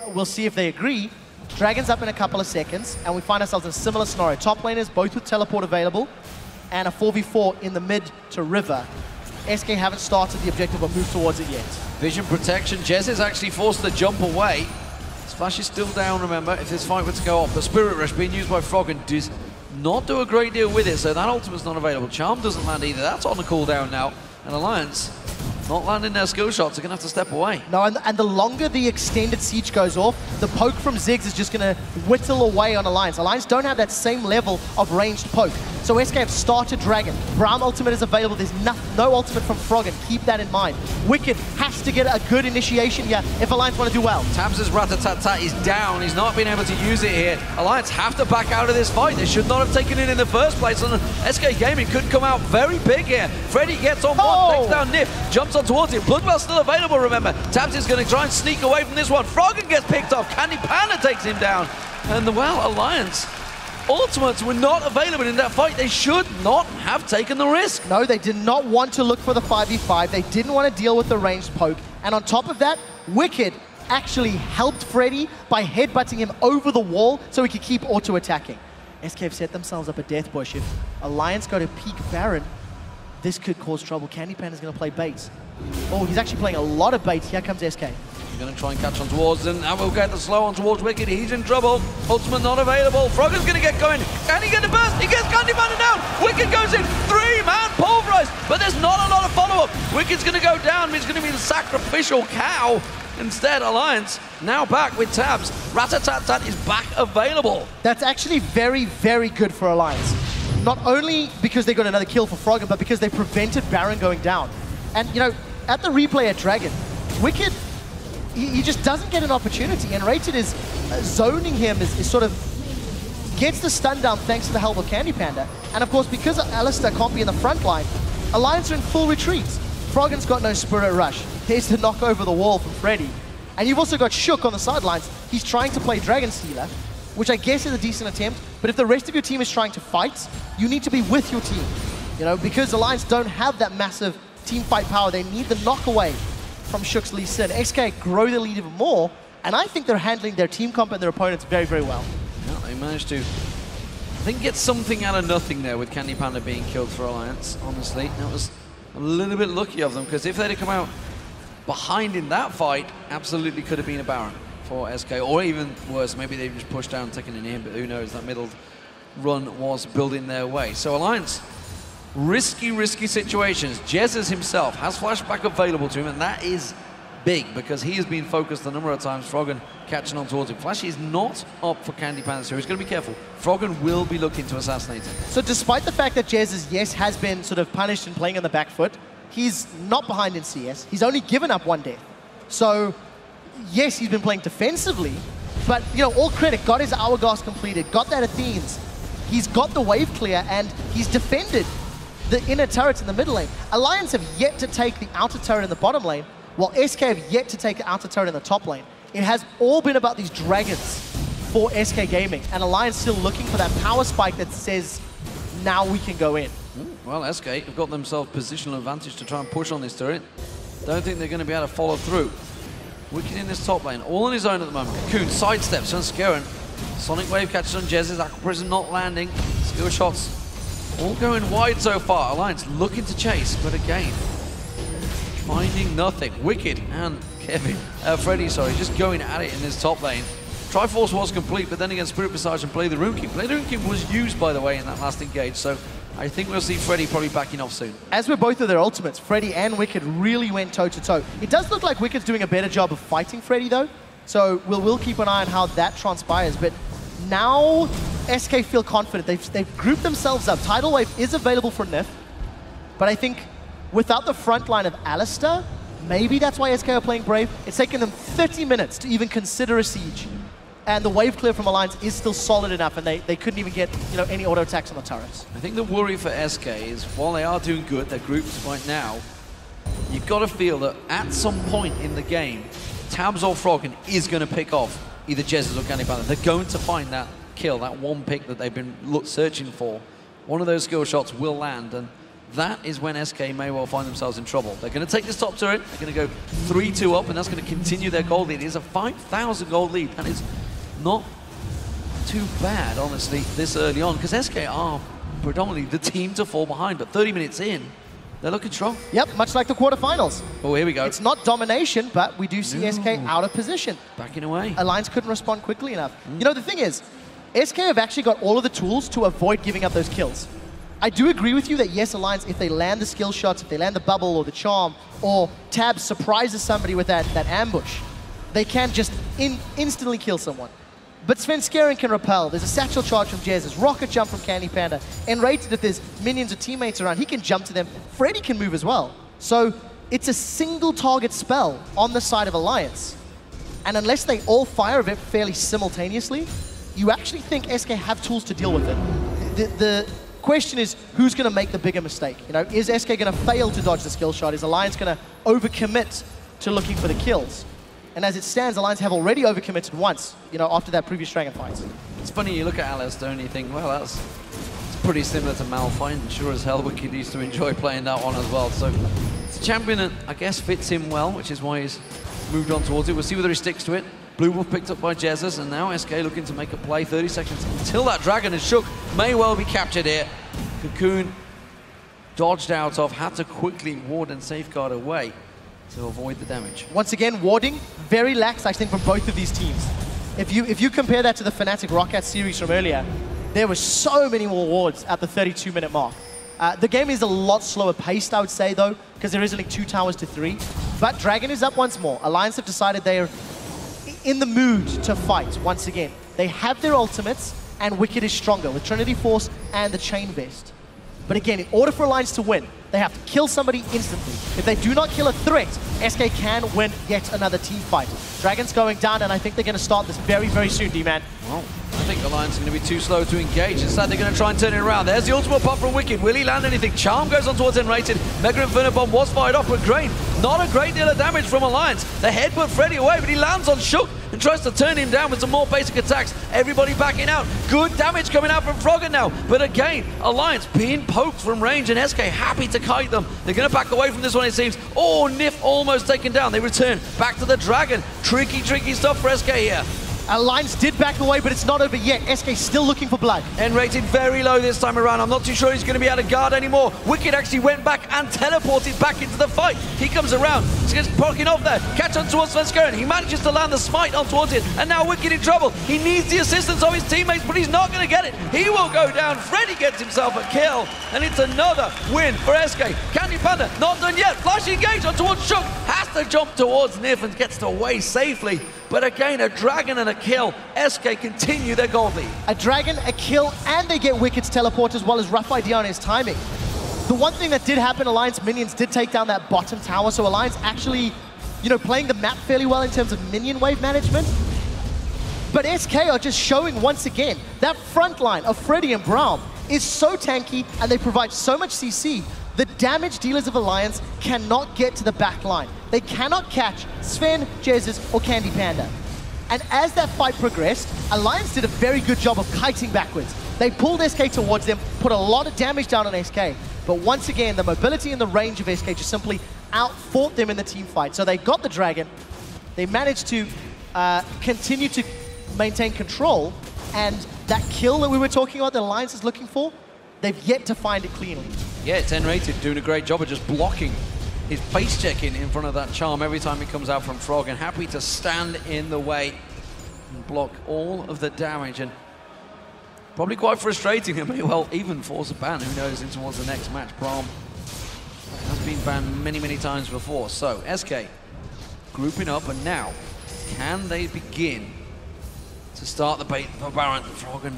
We'll see if they agree. Dragon's up in a couple of seconds, and we find ourselves in a similar scenario. Top laners, both with teleport available, and a 4v4 in the mid to river. SK haven't started the objective or moved towards it yet. Vision protection. Jesiz actually forced the jump away. Splash is still down, remember, if this fight were to go off. The Spirit Rush being used by Froggen does not do a great deal with it, so that ultimate's not available. Charm doesn't land either. That's on the cooldown now. And Alliance not landing their skill shots. They're going to have to step away. No, and the longer the extended siege goes off, the poke from Ziggs is just going to whittle away on Alliance. Alliance don't have that same level of ranged poke. So SK have started Dragon. Braum ultimate is available. There's no ultimate from Froggen. Keep that in mind. Wickd has to get a good initiation here if Alliance want to do well. Tabzz' Rat-a-tat-tat is down. He's not been able to use it here. Alliance have to back out of this fight. They should not have taken it in the first place. And SK Gaming could come out very big here. Freddy gets on one, takes down Nyph, jumps on towards him. Bloodwell's still available, remember. Tabzz is going to try and sneak away from this one. Froggen gets picked off. Panda takes him down. And Alliance ultimates were not available in that fight. They should not have taken the risk. No, they did not want to look for the 5v5. They didn't want to deal with the ranged poke. And on top of that, Wickd actually helped Freddy by headbutting him over the wall so he could keep auto-attacking. SK have set themselves up a death bush. If Alliance go to peak Baron, this could cause trouble. Panda's going to play bait. Oh, he's actually playing a lot of bait. Here comes SK. He's going to try and catch on towards them. And we'll get the slow on towards Wickd. He's in trouble. Ultimate not available. Froggen's going to get going. Can he get the burst? He gets Panda down. Wickd goes in. 3-man pulverized. But there's not a lot of follow-up. Wicked's going to go down. It's going to be the sacrificial cow. Instead, Alliance now back with Tabzz. Rat-a-tat-tat is back available. That's actually very, very good for Alliance. Not only because they got another kill for Froggen, but because they prevented Baron going down. And, at the replay at Dragon, Wickd, he just doesn't get an opportunity. nRated is zoning him, is sort of gets the stun down thanks to the help of Panda. And of course, because Alistar can't be in the front line, Alliance are in full retreat. Froggen's got no Spirit Rush. Here's to knock over the wall from Freddy. And you've also got Shook on the sidelines. He's trying to play Dragon Stealer, which I guess is a decent attempt. But if the rest of your team is trying to fight, you need to be with your team. Because Alliance don't have that massive team fight power. They need the knock away from Shook's Lee Sin. SK grow the lead even more, and I think they're handling their team comp and their opponents very, very well. Yeah, they managed to, I think, get something out of nothing there with Panda being killed for Alliance, honestly. That was a little bit lucky of them, because if they'd have come out behind in that fight absolutely could have been a Baron for SK, or even worse, maybe they just pushed down, taken an in, but who knows, that middle run was building their way. So Alliance, risky situations. Jesiz himself has flashback available to him, and that is big because he has been focused a number of times. Froggen catching on towards him. Flash is not up for Candy Panda, so he's going to be careful. Froggen will be looking to assassinate him. So despite the fact that Jesiz, yes, has been sort of punished and playing on the back foot, he's not behind in CS. He's only given up 1 death. So yes, he's been playing defensively, but you know, all credit, got his Hourglass completed, got that Athenes. He's got the wave clear, and he's defended the inner turrets in the middle lane. Alliance have yet to take the outer turret in the bottom lane, while SK have yet to take the outer turret in the top lane. It has all been about these dragons for SK Gaming, and Alliance still looking for that power spike that says, now we can go in. Well, SK have got themselves positional advantage to try and push on this turret. Don't think they're going to be able to follow through. Wickd in this top lane, all on his own at the moment. Cocoon sidesteps Svenskeren. Sonic Wave catches on Jesiz. Aqua Prism not landing. Skill shots all going wide so far. Alliance looking to chase, but again, finding nothing. Wickd and Freddy, just going at it in this top lane. Triforce was complete, but then again, Spirit Visage and Play the Rune King. Play the Rune King was used, by the way, in that last engage, so I think we'll see Freddy probably backing off soon. As with both of their ultimates, Freddy and Wickd really went toe-to-toe. It does look like Wicked's doing a better job of fighting Freddy, though, so we'll keep an eye on how that transpires. But now SK feel confident. They've grouped themselves up. Tidal Wave is available for Nyph, but I think without the front line of Alistar, maybe that's why SK are playing Brave. It's taken them 30 minutes to even consider a siege. And the wave clear from Alliance is still solid enough, and they couldn't even get any auto attacks on the turrets. I think the worry for SK is, while they are doing good, their groups right now, you've got to feel that at some point in the game, Tabzz or Froggen is going to pick off either Jesiz or Candy Panda. They're going to find that kill, that one pick that they've been searching for. One of those skill shots will land, and that is when SK may well find themselves in trouble. They're going to take this top turret, they're going to go 3-2 up, and that's going to continue their gold lead. It is a 5,000 gold lead, and it's not too bad, honestly, this early on, because SK are predominantly the team to fall behind, but 30 minutes in, they're looking strong. Yep, much like the quarterfinals. Oh, here we go. It's not domination, but we do see SK out of position. Backing away. Alliance couldn't respond quickly enough. You know, the thing is, SK have actually got all of the tools to avoid giving up those kills. I do agree with you that yes, Alliance, if they land the skill shots, if they land the bubble or the charm, or Tabzz surprises somebody with that ambush, they can just instantly kill someone. But Svenskeren can repel. There's a satchel charge from Jesiz, rocket jump from Candy Panda, nRated if there's minions or teammates around, he can jump to them. Freddy can move as well. So it's a single target spell on the side of Alliance. And unless they all fire of it fairly simultaneously, you actually think SK have tools to deal with it. The question is, who's going to make the bigger mistake? You know, is SK going to fail to dodge the skill shot? Is Alliance going to overcommit to looking for the kills? And as it stands, Alliance have already overcommitted once, after that previous Dragon fight. It's funny, you look at Alistar and you think, well, it's pretty similar to Malphite, and sure as hell Wickd used to enjoy playing that one as well. So it's a champion that, I guess, fits him well, which is why he's moved on towards it. We'll see whether he sticks to it. Blue Wolf picked up by Jesiz, and now SK looking to make a play. 30 seconds until that Dragon is shook. May well be captured here. Cocoon dodged out of, had to quickly ward and safeguard away to avoid the damage. Once again, warding, very lax, I think, from both of these teams. If you compare that to the Fnatic Roccat series from earlier, there were so many more wards at the 32-minute mark. The game is a lot slower paced, I would say, though, because there is only 2 towers to 3. But Dragon is up once more. Alliance have decided they're in the mood to fight once again. They have their ultimates, and Wickd is stronger with Trinity Force and the Chain Vest. But again, in order for Alliance to win, they have to kill somebody instantly. If they do not kill a threat, SK can win yet another team fight. Dragon's going down, and I think they're going to start this very, very soon, D-Man. Well, I think Alliance is going to be too slow to engage. Instead, they're going to try and turn it around. There's the ultimate pop from Wickd. Will he land anything? Charm goes on towards nRated. Mega Inferno Bomb was fired off with Grain. Not a great deal of damage from Alliance. The head put Freddy away, but he lands on Shook and tries to turn him down with some more basic attacks. Everybody backing out. Good damage coming out from Froggen now. But again, Alliance being poked from range, and SK happy to kite them. They're going to back away from this one, it seems. Oh, Nyph almost taken down. They return back to the Dragon. Tricky stuff for SK here. Alliance did back away, but it's not over yet. SK still looking for blood. nRated very low this time around. I'm not too sure he's going to be able to guard anymore. Wickd actually went back and teleported back into the fight. He comes around. He's poking off there. Catch on towards Svenskeren. He manages to land the smite on towards it. And now Wickd in trouble. He needs the assistance of his teammates, but he's not going to get it. He will go down. Freddy gets himself a kill. And it's another win for SK. Candy Panda, not done yet. Flash engage on towards Shook. Has to jump towards Nyph and gets away safely. But again, a dragon and a kill. SK continue their gold lead. A dragon, a kill, and they get Wicked's teleport as well as rough idea on his timing. The one thing that did happen, Alliance minions did take down that bottom tower, so Alliance actually, playing the map fairly well in terms of minion wave management. But SK are just showing once again that front line of Freddy and Braum is so tanky and they provide so much CC. The damage dealers of Alliance cannot get to the back line. They cannot catch Sven, Jesiz, or Candy Panda. And as that fight progressed, Alliance did a very good job of kiting backwards. They pulled SK towards them, put a lot of damage down on SK. But once again, the mobility and the range of SK just simply outfought them in the team fight. So they got the dragon. They managed to continue to maintain control. And that kill that we were talking about that Alliance is looking for, they've yet to find it cleanly. Yeah, it's nRated doing a great job of just blocking his face checking in front of that charm every time he comes out from Froggen. Happy to stand in the way and block all of the damage. And probably quite frustrating. It may well even force a ban, who knows, in towards the next match. Braum has been banned many, many times before. So, SK grouping up, and now, can they begin to start the bait for Baron? Froggen,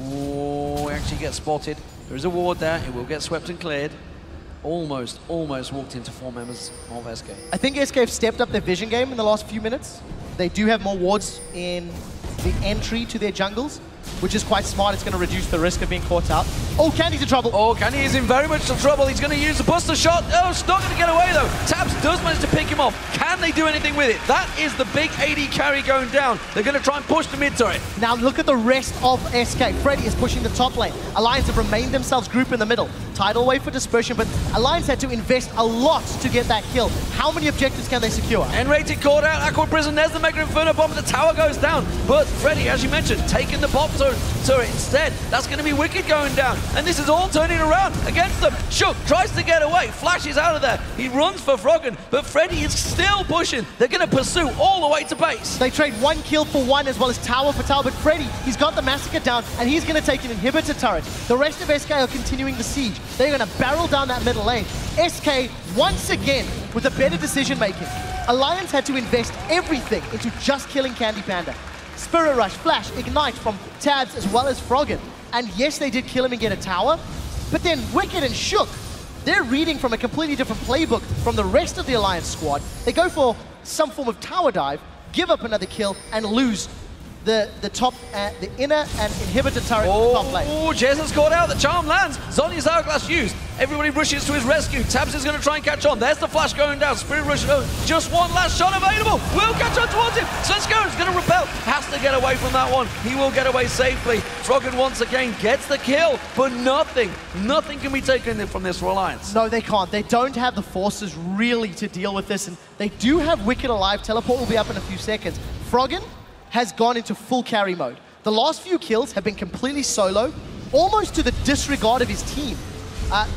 oh, actually gets spotted. There is a ward there, it will get swept and cleared. Almost walked into 4 members of SK. I think SK have stepped up their vision game in the last few minutes. They do have more wards in the entry to their jungles, which is quite smart. It's going to reduce the risk of being caught out. Oh, Candy's in trouble. Oh, Candy is in very much trouble. He's going to use the buster shot. Oh, it's not going to get away, though. Tabzz does manage to pick him off. Can they do anything with it? That is the big AD carry going down. They're going to try and push the mid turret. Now look at the rest of SK. Freddy is pushing the top lane. Alliance have remained themselves group in the middle. Tidal wave for dispersion, but Alliance had to invest a lot to get that kill. How many objectives can they secure? nRated caught out. Aqua Prison, there's the Mega Inferno bomb. The tower goes down. But Freddy, as you mentioned, taking the pop turret instead. That's going to be Wickd going down. And this is all turning around against them. Shook tries to get away. Flashes out of there. He runs for Froggen, but Freddy is still pushing. They're going to pursue all the way to base. They trade 1 kill for 1 as well as tower for tower, but Freddy, he's got the Massacre down and he's going to take an inhibitor turret. The rest of SK are continuing the siege. They're going to barrel down that middle lane. SK, once again, with a better decision making. Alliance had to invest everything into just killing Candy Panda. Spirit Rush, Flash, Ignite from Tabzz as well as Froggen. And yes, they did kill him and get a tower, but then Wickd and Shook, they're reading from a completely different playbook from the rest of the Alliance squad. They go for some form of tower dive, give up another kill, and lose the top, the inner and inhibitor turret top lane. Oh, Jesiz caught out. The charm lands. Zhonya's hourglass used. Everybody rushes to his rescue. Tabzz is going to try and catch on. There's the flash going down. Spirit Rush, just one last shot available. Will catch on towards him. Svenskeren is going to repel. Has to get away from that one. He will get away safely. Froggen once again gets the kill, but nothing can be taken from this for Alliance. No, they can't. They don't have the forces really to deal with this, and they do have Wickd alive. Teleport will be up in a few seconds. Froggen has gone into full carry mode. The last few kills have been completely solo, almost to the disregard of his team.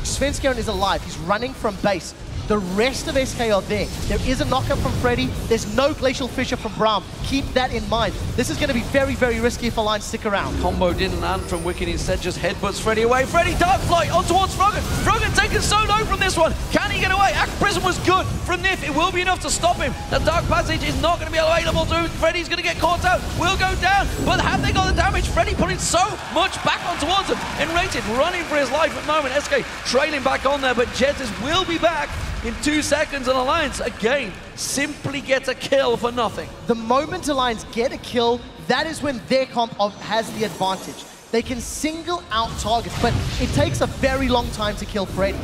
Svenskeren is alive. He's running from base. The rest of SK are there. There is a knockup from Freddy. There's no Glacial Fissure from Braum. Keep that in mind. This is going to be very, very risky if Alliance stick around. Combo didn't land from Wickd. Instead just headbutts Freddy away. Freddy Dark Flight on towards Froggen. Froggen taken so low from this one. Can he get away? Aqua Prison was good from Nyph. It will be enough to stop him. The Dark Passage is not going to be available to him. Freddy's going to get caught out. Will go down. But have they got the damage? Freddy putting so much back on towards him. nRated running for his life at the moment. SK trailing back on there, but Jesiz will be back in 2 seconds, and Alliance, again, simply gets a kill for nothing. The moment Alliance get a kill, that is when their comp has the advantage. They can single out targets, but it takes a very long time to kill Freddy.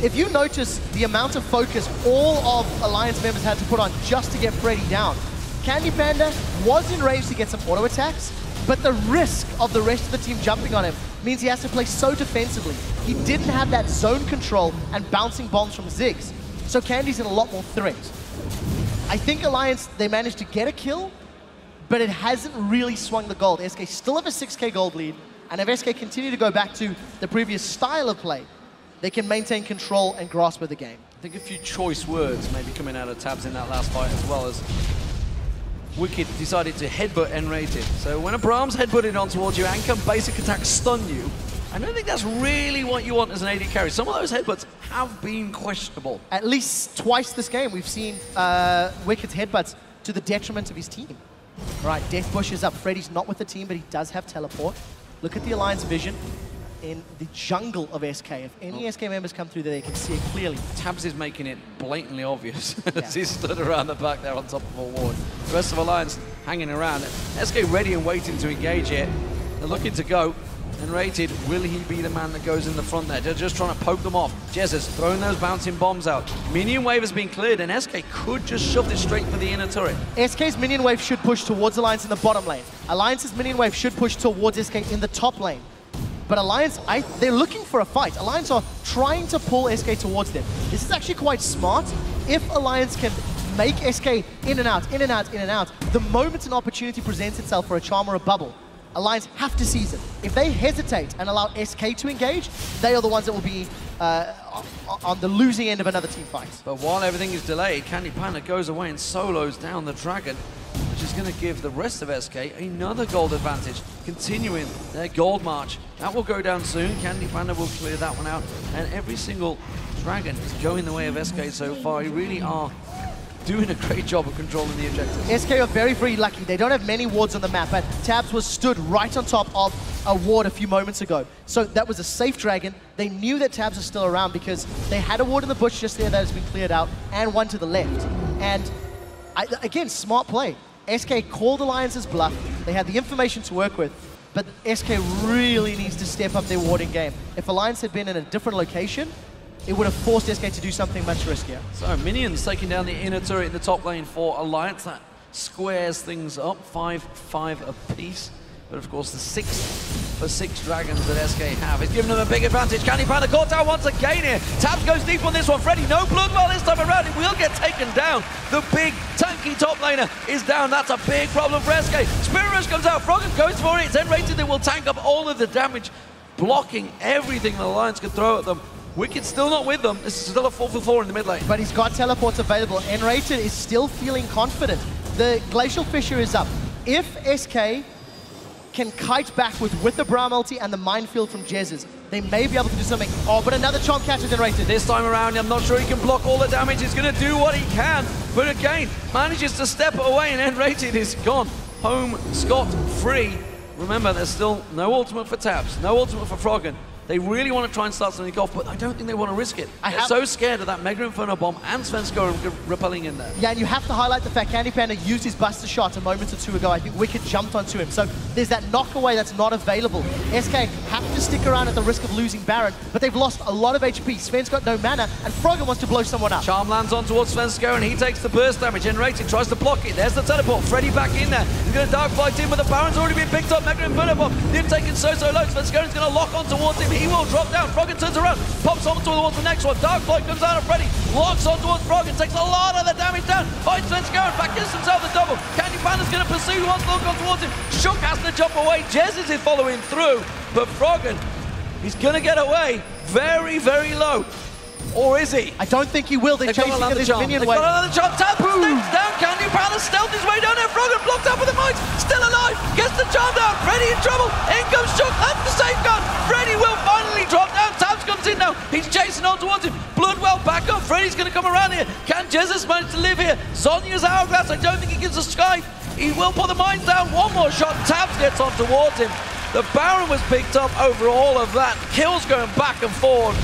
If you notice the amount of focus all of Alliance members had to put on just to get Freddy down, Candy Panda was in range to get some auto attacks, but the risk of the rest of the team jumping on him means he has to play so defensively. He didn't have that zone control and bouncing bombs from Ziggs. So Candy's in a lot more threat. I think Alliance, they managed to get a kill, but it hasn't really swung the gold. SK still have a 6K gold lead, and if SK continue to go back to the previous style of play, they can maintain control and grasp of the game. I think a few choice words maybe coming out of Tabzz in that last fight, as well as Wickd decided to headbutt nRated. So when a Braum's headbutted on towards you and can basic attack stun you, I don't think that's really what you want as an AD carry. Some of those headbutts have been questionable. At least twice this game, we've seen Wicked's headbutts to the detriment of his team. Right, Death Bush is up. Freddy's not with the team, but he does have teleport. Look at the Alliance vision in the jungle of SK. If any SK members come through there, they can see it clearly. Tabzz is making it blatantly obvious as he stood around the back there on top of a ward. The rest of Alliance hanging around. SK ready and waiting to engage it. They're looking to go. nRated, will he be the man that goes in the front there? They're just trying to poke them off. Jesiz throwing those bouncing bombs out. Minion wave has been cleared, and SK could just shove this straight for the inner turret. SK's minion wave should push towards Alliance in the bottom lane. Alliance's minion wave should push towards SK in the top lane. But Alliance, they're looking for a fight. Alliance are trying to pull SK towards them. This is actually quite smart. If Alliance can make SK in and out, in and out, in and out, the moment an opportunity presents itself for a charm or a bubble, Alliance have to seize it. If they hesitate and allow SK to engage, they are the ones that will be on the losing end of another team fight. But while everything is delayed, Candy Panda goes away and solos down the dragon, which is going to give the rest of SK another gold advantage, continuing their gold march. That will go down soon. Candy Panda will clear that one out, and every single dragon is going the way of SK so far. You really are doing a great job of controlling the objectives. SK are very, very lucky. They don't have many wards on the map, but Tabzz was stood right on top of a ward a few moments ago. So that was a safe dragon. They knew that Tabzz was still around because they had a ward in the bush just there that has been cleared out, and one to the left. And again, smart play. SK called Alliance's bluff. They had the information to work with, but SK really needs to step up their warding game. If Alliance had been in a different location, it would have forced SK to do something much riskier. So minions taking down the inner turret in the top lane for Alliance. That squares things up, 5-5 apiece. But of course the 6-for-6 dragons that SK have is giving them a big advantage. Candy Panda caught down once again here. Tabzz goes deep on this one. Freddy, no blood well this time around. It will get taken down. The big tanky top laner is down. That's a big problem for SK. Spirit Rush comes out. Froggen goes for it. It's nRated that will tank up all of the damage, blocking everything the Alliance could throw at them. Wicked still not with them. This is still a 4-for-4 in the mid lane. But he's got teleports available. nRated is still feeling confident. The Glacial Fissure is up. If SK can kite back with the Braum ulti and the minefield from Jesiz, they may be able to do something. Oh, but another charm catches nRated. This time around, I'm not sure he can block all the damage. He's going to do what he can, but again, manages to step away, and nRated is gone home scot-free. Remember, there's still no ultimate for Tabzz, no ultimate for Froggen. They really want to try and start something off, but I don't think they want to risk it. They're so scared of that Mega Inferno Bomb and Svenskeren repelling in there. Yeah, and you have to highlight the fact Candy Panda used his Buster Shot a moment or two ago. I think Wickd jumped onto him. So there's that knockaway that's not available. SK have to stick around at the risk of losing Baron, but they've lost a lot of HP. Sven's got no mana, and Froggen wants to blow someone up. Charm lands on towards Svenskeren. He takes the burst damage. nRated tries to block it. There's the teleport. Freddy back in there. He's going to dark flight in, but the Baron's already been picked up. Mega Inferno Bomb. Nyph taken so low. Svenskeren's going to lock on towards him. He will drop down. Froggen turns around, pops on towards the next one. Dark Flight comes out of Freddy, locks on towards Froggen, takes a lot of the damage down. Finds Svenskeren, back gives himself the double. Candy Panda's going to pursue, wants to look on towards him. Shook has to jump away. Jesiz is following through, but Froggen, he's going to get away very, very low. Or is he? I don't think he will. They're chasing his minion wave. Another charm. Tabzz steps down. Candy Panda stealth his way down there. Froggen blocked up with the mines. Still alive. Gets the charm down. Freddy in trouble. In comes Shook. That's the safeguard. Freddy will finally drop down. Tabzz comes in now. He's chasing on towards him. Bloodwell back up. Freddy's going to come around here. Can Jesiz manage to live here? Zhonya's hourglass. I don't think he gives a sky. He will put the mines down. One more shot. Tabzz gets on towards him. The Baron was picked up over all of that. Kills going back and forward.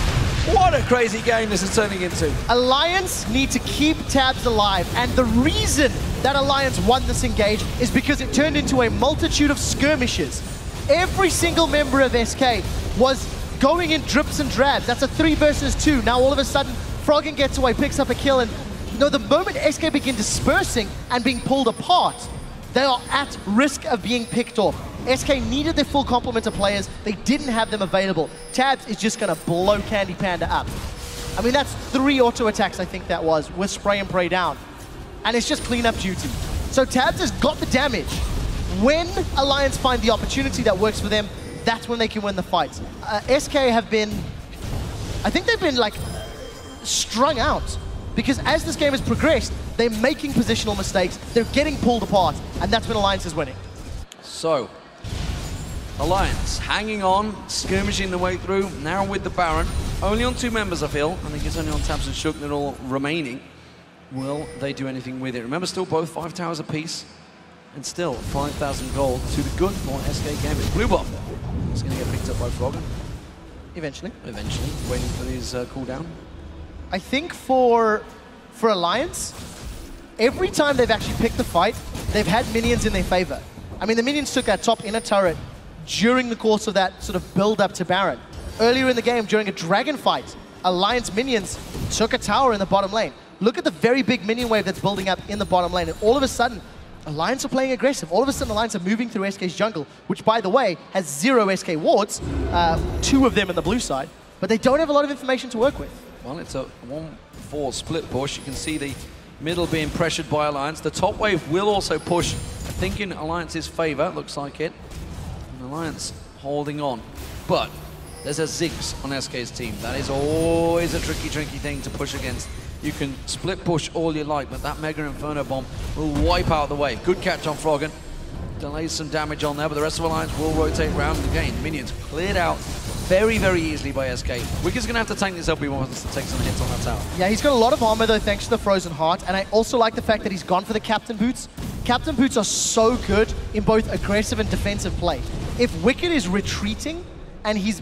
What a crazy game this is turning into. Alliance need to keep Tabzz alive, and the reason that Alliance won this engage is because it turned into a multitude of skirmishes. Every single member of SK was going in drips and drabs. That's a 3 versus 2. Now all of a sudden, Froggen gets away, picks up a kill, and you know, the moment SK begin dispersing and being pulled apart, they are at risk of being picked off. SK needed their full complement of players. They didn't have them available. Tabzz is just going to blow Candy Panda up. I mean, that's 3 auto attacks, I think that was, with spray and pray down. And it's just cleanup duty. So Tabzz has got the damage. when Alliance find the opportunity that works for them, that's when they can win the fights. SK have been, I think they've been like strung out, because as this game has progressed, they're making positional mistakes, they're getting pulled apart, and that's when Alliance is winning. So, Alliance hanging on, skirmishing the way through, now with the Baron. Only on 2 members, I feel. I think it's only on Tabzz and Shook that are all remaining. Will they do anything with it? Remember, still both 5 towers apiece, and still 5,000 gold to the good for SK Gaming. Blue buff. It's going to get picked up by Froggen. Eventually. Eventually, waiting for his cooldown. I think for Alliance, every time they've actually picked the fight, they've had minions in their favor. I mean, the minions took that top inner turret during the course of that sort of build-up to Baron. Earlier in the game, during a dragon fight, Alliance minions took a tower in the bottom lane. Look at the very big minion wave that's building up in the bottom lane, and all of a sudden, Alliance are playing aggressive. All of a sudden, Alliance are moving through SK's jungle, which, by the way, has 0 SK wards, 2 of them on the blue side, but they don't have a lot of information to work with. Well, it's a 1-4 split push. You can see the middle being pressured by Alliance. The top wave will also push, I think, in Alliance's favor, looks like it. And Alliance holding on. But there's a Ziggs on SK's team. That is always a tricky thing to push against. You can split push all you like, but that Mega Inferno Bomb will wipe out the wave. Good catch on Froggen. Delays some damage on there, but the rest of Alliance will rotate round again. Minions cleared out very, very easily by SK. Wickd's going to have to tank this up if he wants to take some hits on that tower. Yeah, he's got a lot of armor though, thanks to the Frozen Heart, and I also like the fact that he's gone for the Captain Boots. Captain Boots are so good in both aggressive and defensive play. If Wickd is retreating and he's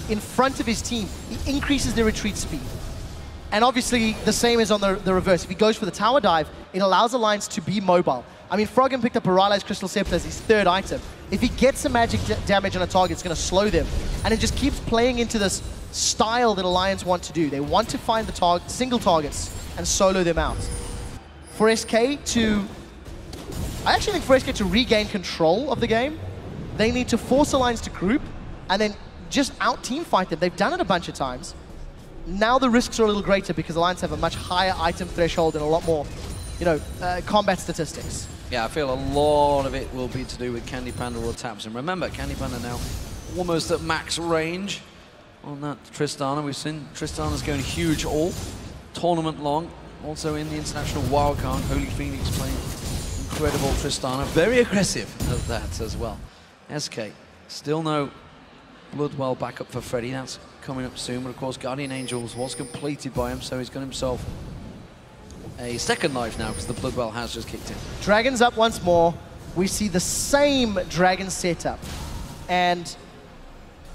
in front of his team, he increases their retreat speed. And obviously, the same is on the reverse. If he goes for the tower dive, it allows Alliance to be mobile. I mean, Froggen picked up Paralyzed Crystal Scepter as his 3rd item. If he gets some magic damage on a target, it's going to slow them. And it just keeps playing into this style that Alliance want to do. They want to find the single targets and solo them out. For SK to... I actually think for SK to regain control of the game, they need to force Alliance to group and then just out-team fight them. They've done it a bunch of times. Now the risks are a little greater because Alliance have a much higher item threshold and a lot more, you know, combat statistics. Yeah, I feel a lot of it will be to do with Candy Panda or Tabzz. And remember, Candy Panda now almost at max range on that Tristana. We've seen Tristana's going huge all tournament long. Also in the international wildcard, Holy Phoenix playing incredible Tristana. Very aggressive at that as well. SK, still no Bloodwell backup for Freddy. That's coming up soon. But of course, Guardian Angels was completed by him, so he's got himself a second life now because the Bloodwell has just kicked in. Dragon's up once more. We see the same Dragon setup. And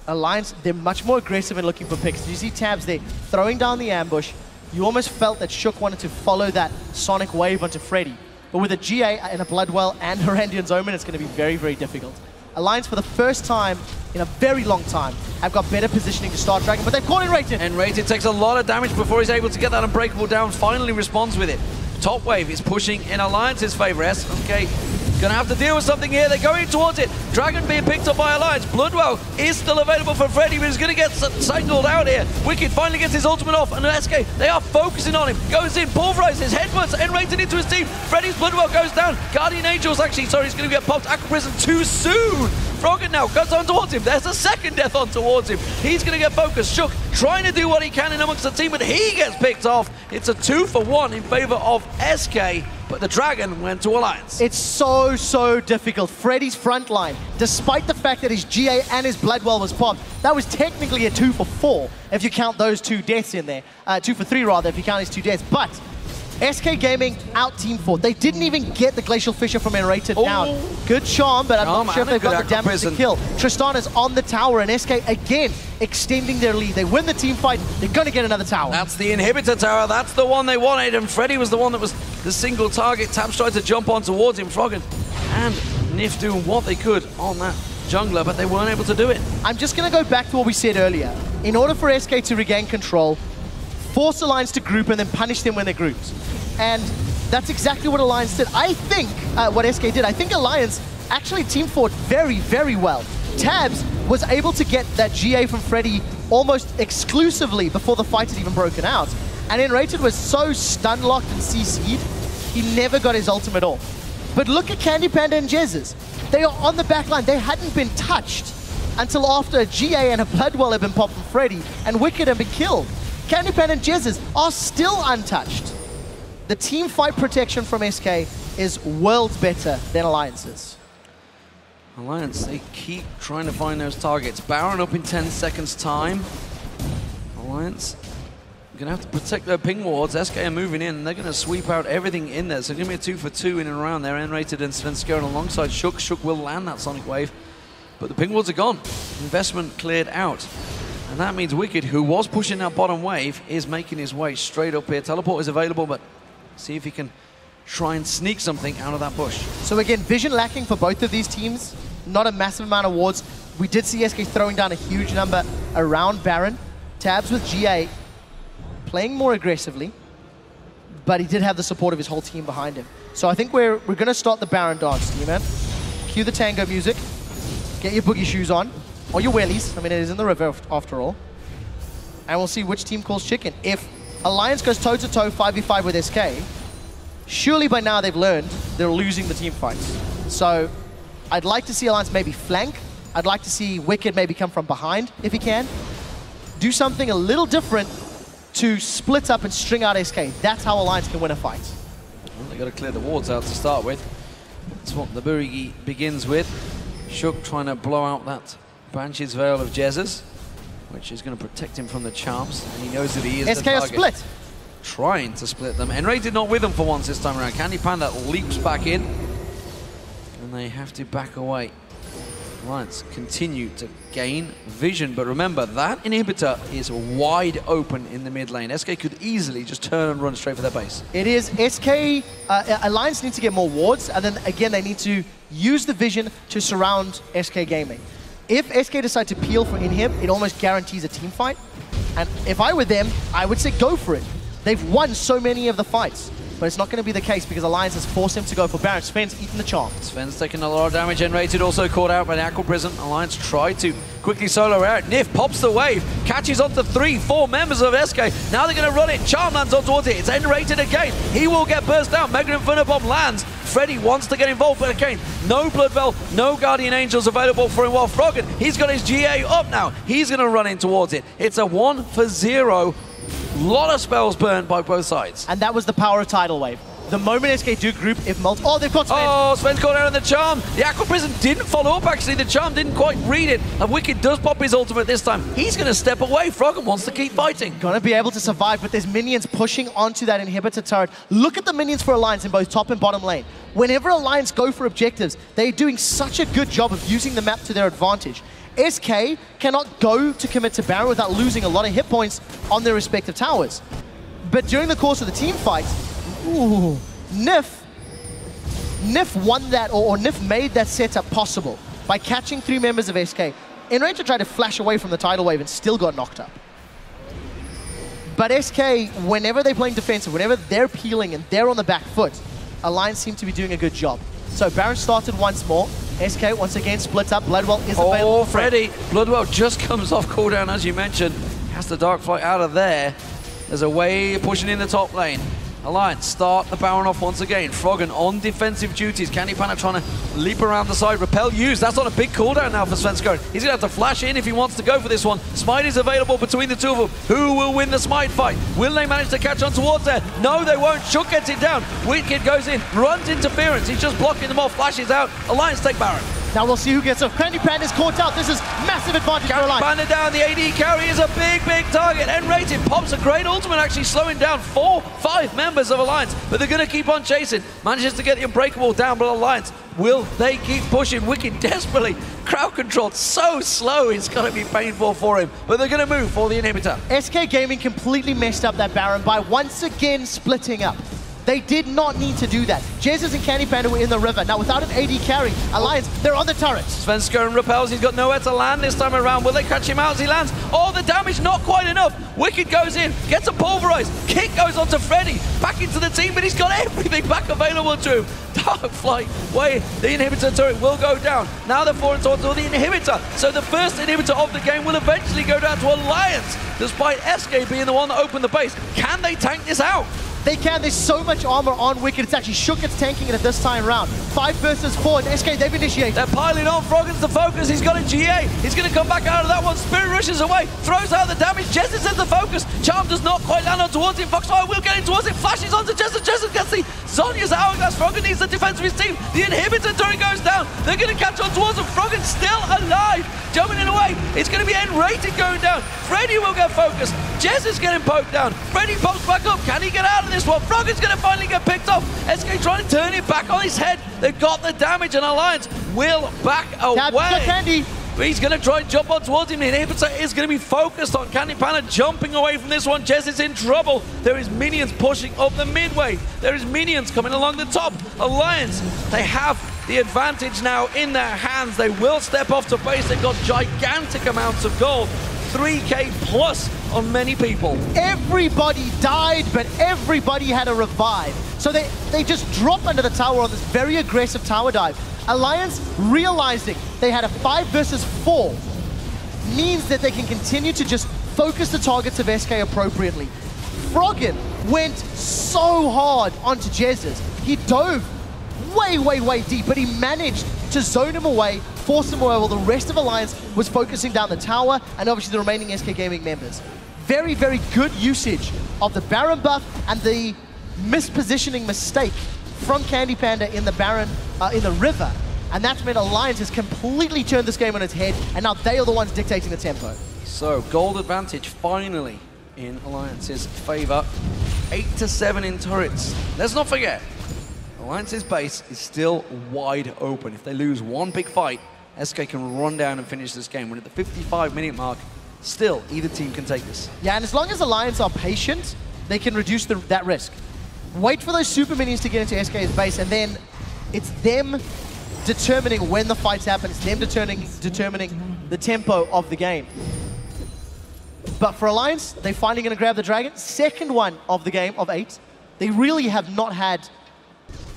Alliance, they're much more aggressive in looking for picks. You see Tabzz there throwing down the ambush. You almost felt that Shook wanted to follow that Sonic wave onto Freddy. But with a GA and a Bloodwell and Horandian's Omen, it's going to be very, very difficult. Alliance, for the first time in a very long time, have got better positioning to start Dragon, but they've caught nRated. nRated takes a lot of damage before he's able to get that Unbreakable down, finally responds with it. Top wave is pushing in Alliance's favor. SK gonna have to deal with something here. They're going towards it. Dragon being picked up by Alliance. Bloodwell is still available for Freddy, but he's gonna get singled out here. Wickd finally gets his ultimate off, and SK, they are focusing on him. Goes in, pulverizes, headbutts, nRated into his team. Freddy's Bloodwell goes down. Guardian Angels actually, sorry, he's gonna get popped. Aqua Prism too soon. Froggen now goes on towards him. There's a second death on towards him. He's going to get focused. Shook trying to do what he can in amongst the team, but he gets picked off. It's a 2-for-1 in favor of SK, but the Dragon went to Alliance. It's so difficult. Freddy's front line, despite the fact that his GA and his Bloodwell was popped, that was technically a 2-for-4 if you count those 2 deaths in there. 2-for-3 rather if you count his 2 deaths. But SK Gaming out-team fought. They didn't even get the Glacial Fissure from nRated down. Good charm, but I'm not sure if they've got the damage to kill. Tristana's on the tower, and SK again extending their lead. They win the team fight. They're going to get another tower. That's the inhibitor tower. That's the one they wanted, and Freddy was the one that was the single target. Tabzz tried to jump on towards him. Froggen and Nyph doing what they could on that jungler, but they weren't able to do it. I'm just going to go back to what we said earlier. In order for SK to regain control, force Alliance to group and then punish them when they're grouped. And that's exactly what Alliance did. I think what SK did, I think Alliance actually team fought very, very well. Tabzz was able to get that GA from Freddy almost exclusively before the fight had even broken out. And nRated was so stun-locked and CC'd, he never got his ultimate off. But look at Candy Panda and Jesiz. They are on the back line. They hadn't been touched until after a GA and a Bloodwell had been popped from Freddy, and Wickd had been killed. Candy Panda and Jesiz are still untouched. The team fight protection from SK is worlds better than Alliance's. Alliance, they keep trying to find those targets. Baron up in 10 seconds time. Alliance going to have to protect their ping wards. SK are moving in, and they're going to sweep out everything in there. So it's going to be a 2 for 2 in and around there. nRated and Svenskeren alongside Shook. Shook will land that Sonic Wave, but the ping wards are gone. Investment cleared out. And that means Wickd, who was pushing that bottom wave, is making his way straight up here. Teleport is available, but see if he can try and sneak something out of that bush. So again, vision lacking for both of these teams. Not a massive amount of wards. We did see SK throwing down a huge number around Baron. Tabzz with GA playing more aggressively, but he did have the support of his whole team behind him. So I think we're going to start the Baron dance, team, man. Cue the tango music. Get your boogie shoes on, or your wellies. I mean, it is in the river after all. And we'll see which team calls chicken. If Alliance goes toe-to-toe 5v5 with SK, surely by now they've learned they're losing the team fights. So I'd like to see Alliance maybe flank. I'd like to see Wickd maybe come from behind if he can. Do something a little different to split up and string out SK. That's how Alliance can win a fight. Well, they got to clear the wards out to start with. That's what the Burigi begins with. Shook trying to blow out that Banshee's Veil of Jesiz, which is going to protect him from the charms. And he knows that he is SK the are target. split. Trying to split them. nRated not with them for once this time around. Candy Panda leaps back in, and they have to back away. Alliance continue to gain vision, but remember, that inhibitor is wide open in the mid lane. SK could easily just turn and run straight for their base. It is SK, Alliance needs to get more wards, and then again, they need to use the vision to surround SK Gaming. If SK decide to peel for inhib, it almost guarantees a team fight. And if I were them, I would say go for it. They've won so many of the fights, but it's not going to be the case because Alliance has forced him to go for Baron. Sven's eaten the charm. Sven's taking a lot of damage. nRated also caught out by the Aqua Prison. Alliance tried to quickly solo out. Nyph pops the wave, catches onto 3-4 members of SK. Now they're going to run it. Charm lands on towards it. It's nRated again. He will get burst out. Mega Inferno Bomb lands. Freddy wants to get involved, but again, no Bloodwell, no Guardian Angels available for him. While Froggen, he's got his GA up now. He's going to run in towards it. It's a 1 for 0. Lot of spells burned by both sides. And that was the power of Tidal Wave. The moment SK do group, if multi... Oh, they've got Sven! Oh, Sven's caught out on the Charm. The Aqua Prison didn't follow up, actually. The Charm didn't quite read it. And Wickd does pop his ultimate this time. He's going to step away. Froggen wants to keep fighting. Gonna be able to survive, but there's minions pushing onto that inhibitor turret. Look at the minions for Alliance in both top and bottom lane. Whenever Alliance go for objectives, they're doing such a good job of using the map to their advantage. SK cannot go to commit to Baron without losing a lot of hit points on their respective towers. But during the course of the team fight, ooh, Nyph won that, or Nyph made that setup possible by catching 3 members of SK. nRated tried to flash away from the tidal wave and still got knocked up. But SK, whenever they're playing defensive, whenever they're peeling and they're on the back foot, Alliance seem to be doing a good job. So Baron started once more. SK once again splits up. Bloodwell is available. Oh, Freddy. Bloodwell just comes off cooldown, as you mentioned. Has the Dark Flight out of there. There's a way pushing in the top lane. Alliance start the Baron off once again. Froggen on defensive duties. Candy Panda trying to leap around the side. Repel used. That's on a big cooldown now for Svenskeren. He's going to have to flash in if he wants to go for this one. Smite is available between the two of them. Who will win the Smite fight? Will they manage to catch on towards there? No, they won't. Shook gets it down. Wickd goes in. Runs interference. He's just blocking them off. Flashes out. Alliance take Baron. Now we'll see who gets up. Candy Panda's caught out. This is massive advantage for Alliance. Panda down. The AD carry is a big target. nRated pops a great ultimate, actually slowing down 4-5 members of Alliance. But they're going to keep on chasing. Manages to get the Unbreakable down, but Alliance, will they keep pushing? Wickd desperately crowd controlled so slow. It's going to be painful for him. But they're going to move for the inhibitor. SK Gaming completely messed up that Baron by once again splitting up. They did not need to do that. Jesiz and Candy Panda were in the river. Now, without an AD carry, Alliance, they're on the turrets. Svenskeren repels. He's got nowhere to land this time around. Will they catch him out as he lands? Oh, the damage not quite enough. Wickd goes in, gets a pulverized. Kick goes onto Freddy. Back into the team, but he's got everything back available to him. Dark Flight, way the inhibitor turret will go down. Now they're falling towards the inhibitor. So the first inhibitor of the game will eventually go down to Alliance, despite SK being the one that opened the base. Can they tank this out? They can. There's so much armor on Wickd. It's actually shook. It's tanking it at this time round. 5 versus 4. And SK, they've initiated. They're piling on. Froggen's the focus. He's got a GA. He's going to come back out of that one. Spirit rushes away. Throws out the damage. Jesiz is the focus. Charm does not quite land on towards him. Foxfire will get in towards him. Flashes onto Jesiz. Jesiz gets the Zhonya's hourglass. Froggen needs the defense of his team. The inhibitor turret goes down. They're going to catch on towards him. Froggen's still alive. Jumping in away. It's going to be nRated going down. Freddy will get focused. Jez is getting poked down. Freddy pokes back up. Can he get out of this one? Froggen's going to finally get picked off. SK trying to turn it back on his head. They've got the damage, and Alliance will back away. Candy. He's going to try and jump on towards him. The inhibitor is going to be focused on Candy Panda jumping away from this one. Jez is in trouble. There is minions pushing up the midway. There is minions coming along the top. Alliance, they have the advantage now in their hands. They will step off to base. They've got gigantic amounts of gold. 3K plus on many people. Everybody died, but everybody had a revive. So they just drop under the tower on this very aggressive tower dive. Alliance, realizing they had a 5 versus 4, means that they can continue to just focus the targets of SK appropriately. Froggen went so hard onto Jesiz. He dove way deep, but he managed to zone him away, force him away while the rest of Alliance was focusing down the tower, and obviously the remaining SK Gaming members. Very good usage of the Baron buff and the mispositioning mistake from Candy Panda in the Baron, in the river. And that's meant Alliance has completely turned this game on its head, and now they are the ones dictating the tempo. So, gold advantage finally in Alliance's favor. 8-7 in turrets. Let's not forget, Alliance's base is still wide open. If they lose one big fight, SK can run down and finish this game. When at the 55-minute mark, still, either team can take this. Yeah, and as long as Alliance are patient, they can reduce that risk. Wait for those super minions to get into SK's base, and then it's them determining when the fights happen. It's them determining the tempo of the game. But for Alliance, they're finally going to grab the dragon. Second one of the game, of 8. They really have not had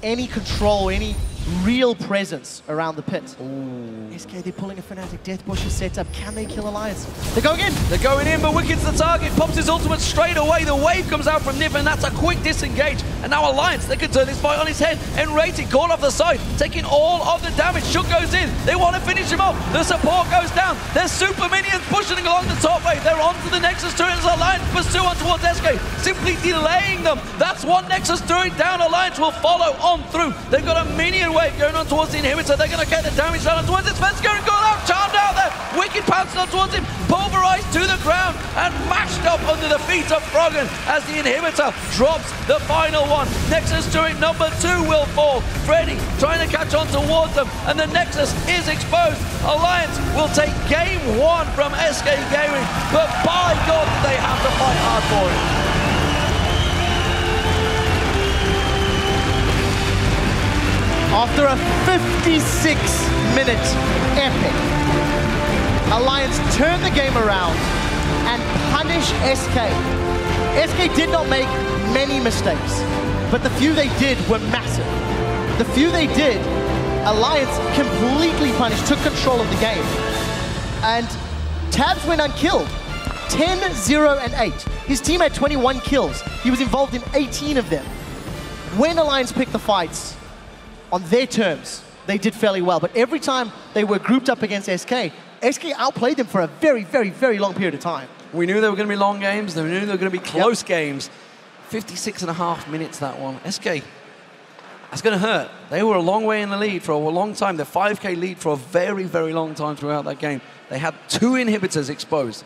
any control, any real presence around the pit. Ooh. SK, they're pulling a Fnatic. Deathbush is set up. Can they kill Alliance? They're going in. They're going in, but Wicked's the target. Pops his ultimate straight away. The wave comes out from Nyph, and that's a quick disengage. And now Alliance, they can turn this fight on his head. nRated caught off the side, taking all of the damage. Shook goes in. They want to finish him off. The support goes down. There's super minions pushing along the top wave. They're onto the Nexus turret as Alliance pursue on towards SK, simply delaying them. That's one Nexus turret down. Alliance will follow on through. They've got a minion wave going on towards the inhibitor. They're going to get the damage down towards it. Svenskeren got out, charmed out there. Wickd pouncing on towards him, pulverized to the ground and mashed up under the feet of Froggen as the inhibitor drops the final one. Nexus turret number 2 will fall. Freddy trying to catch on towards them, and the Nexus is exposed. Alliance will take game 1 from SK Gaming, but by God, they have to fight hard for it. After a 56-minute epic, Alliance turned the game around and punished SK. SK did not make many mistakes, but the few they did were massive. The few they did, Alliance completely punished, took control of the game. And Tabzz went unkilled. 10, 0, and 8. His team had 21 kills. He was involved in 18 of them. When Alliance picked the fights, on their terms, they did fairly well. But every time they were grouped up against SK, SK outplayed them for a very long period of time. We knew they were going to be long games. They knew they were going to be close games. 56.5 minutes, that one. SK, that's going to hurt. They were a long way in the lead for a long time. They're 5K lead for a very long time throughout that game. They had 2 inhibitors exposed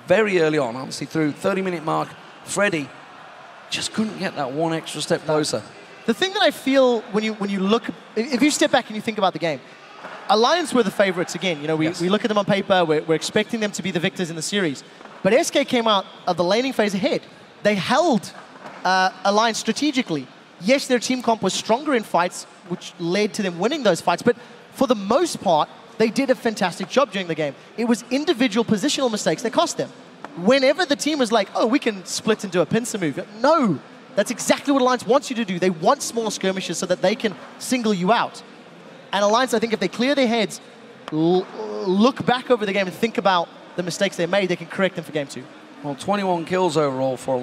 very early on, obviously through 30-minute mark. Freddy just couldn't get that one extra step closer. The thing that I feel when you look, if you step back and you think about the game, Alliance were the favorites again. You know, we look at them on paper, we're expecting them to be the victors in the series. But SK came out of the laning phase ahead. They held Alliance strategically. Yes, their team comp was stronger in fights, which led to them winning those fights. But for the most part, they did a fantastic job during the game. It was individual positional mistakes that cost them. Whenever the team was like, oh, we can split and do a pincer move. No. That's exactly what Alliance wants you to do. They want small skirmishes so that they can single you out. And Alliance, I think if they clear their heads, look back over the game and think about the mistakes they made, they can correct them for game 2. Well, 21 kills overall for Alliance.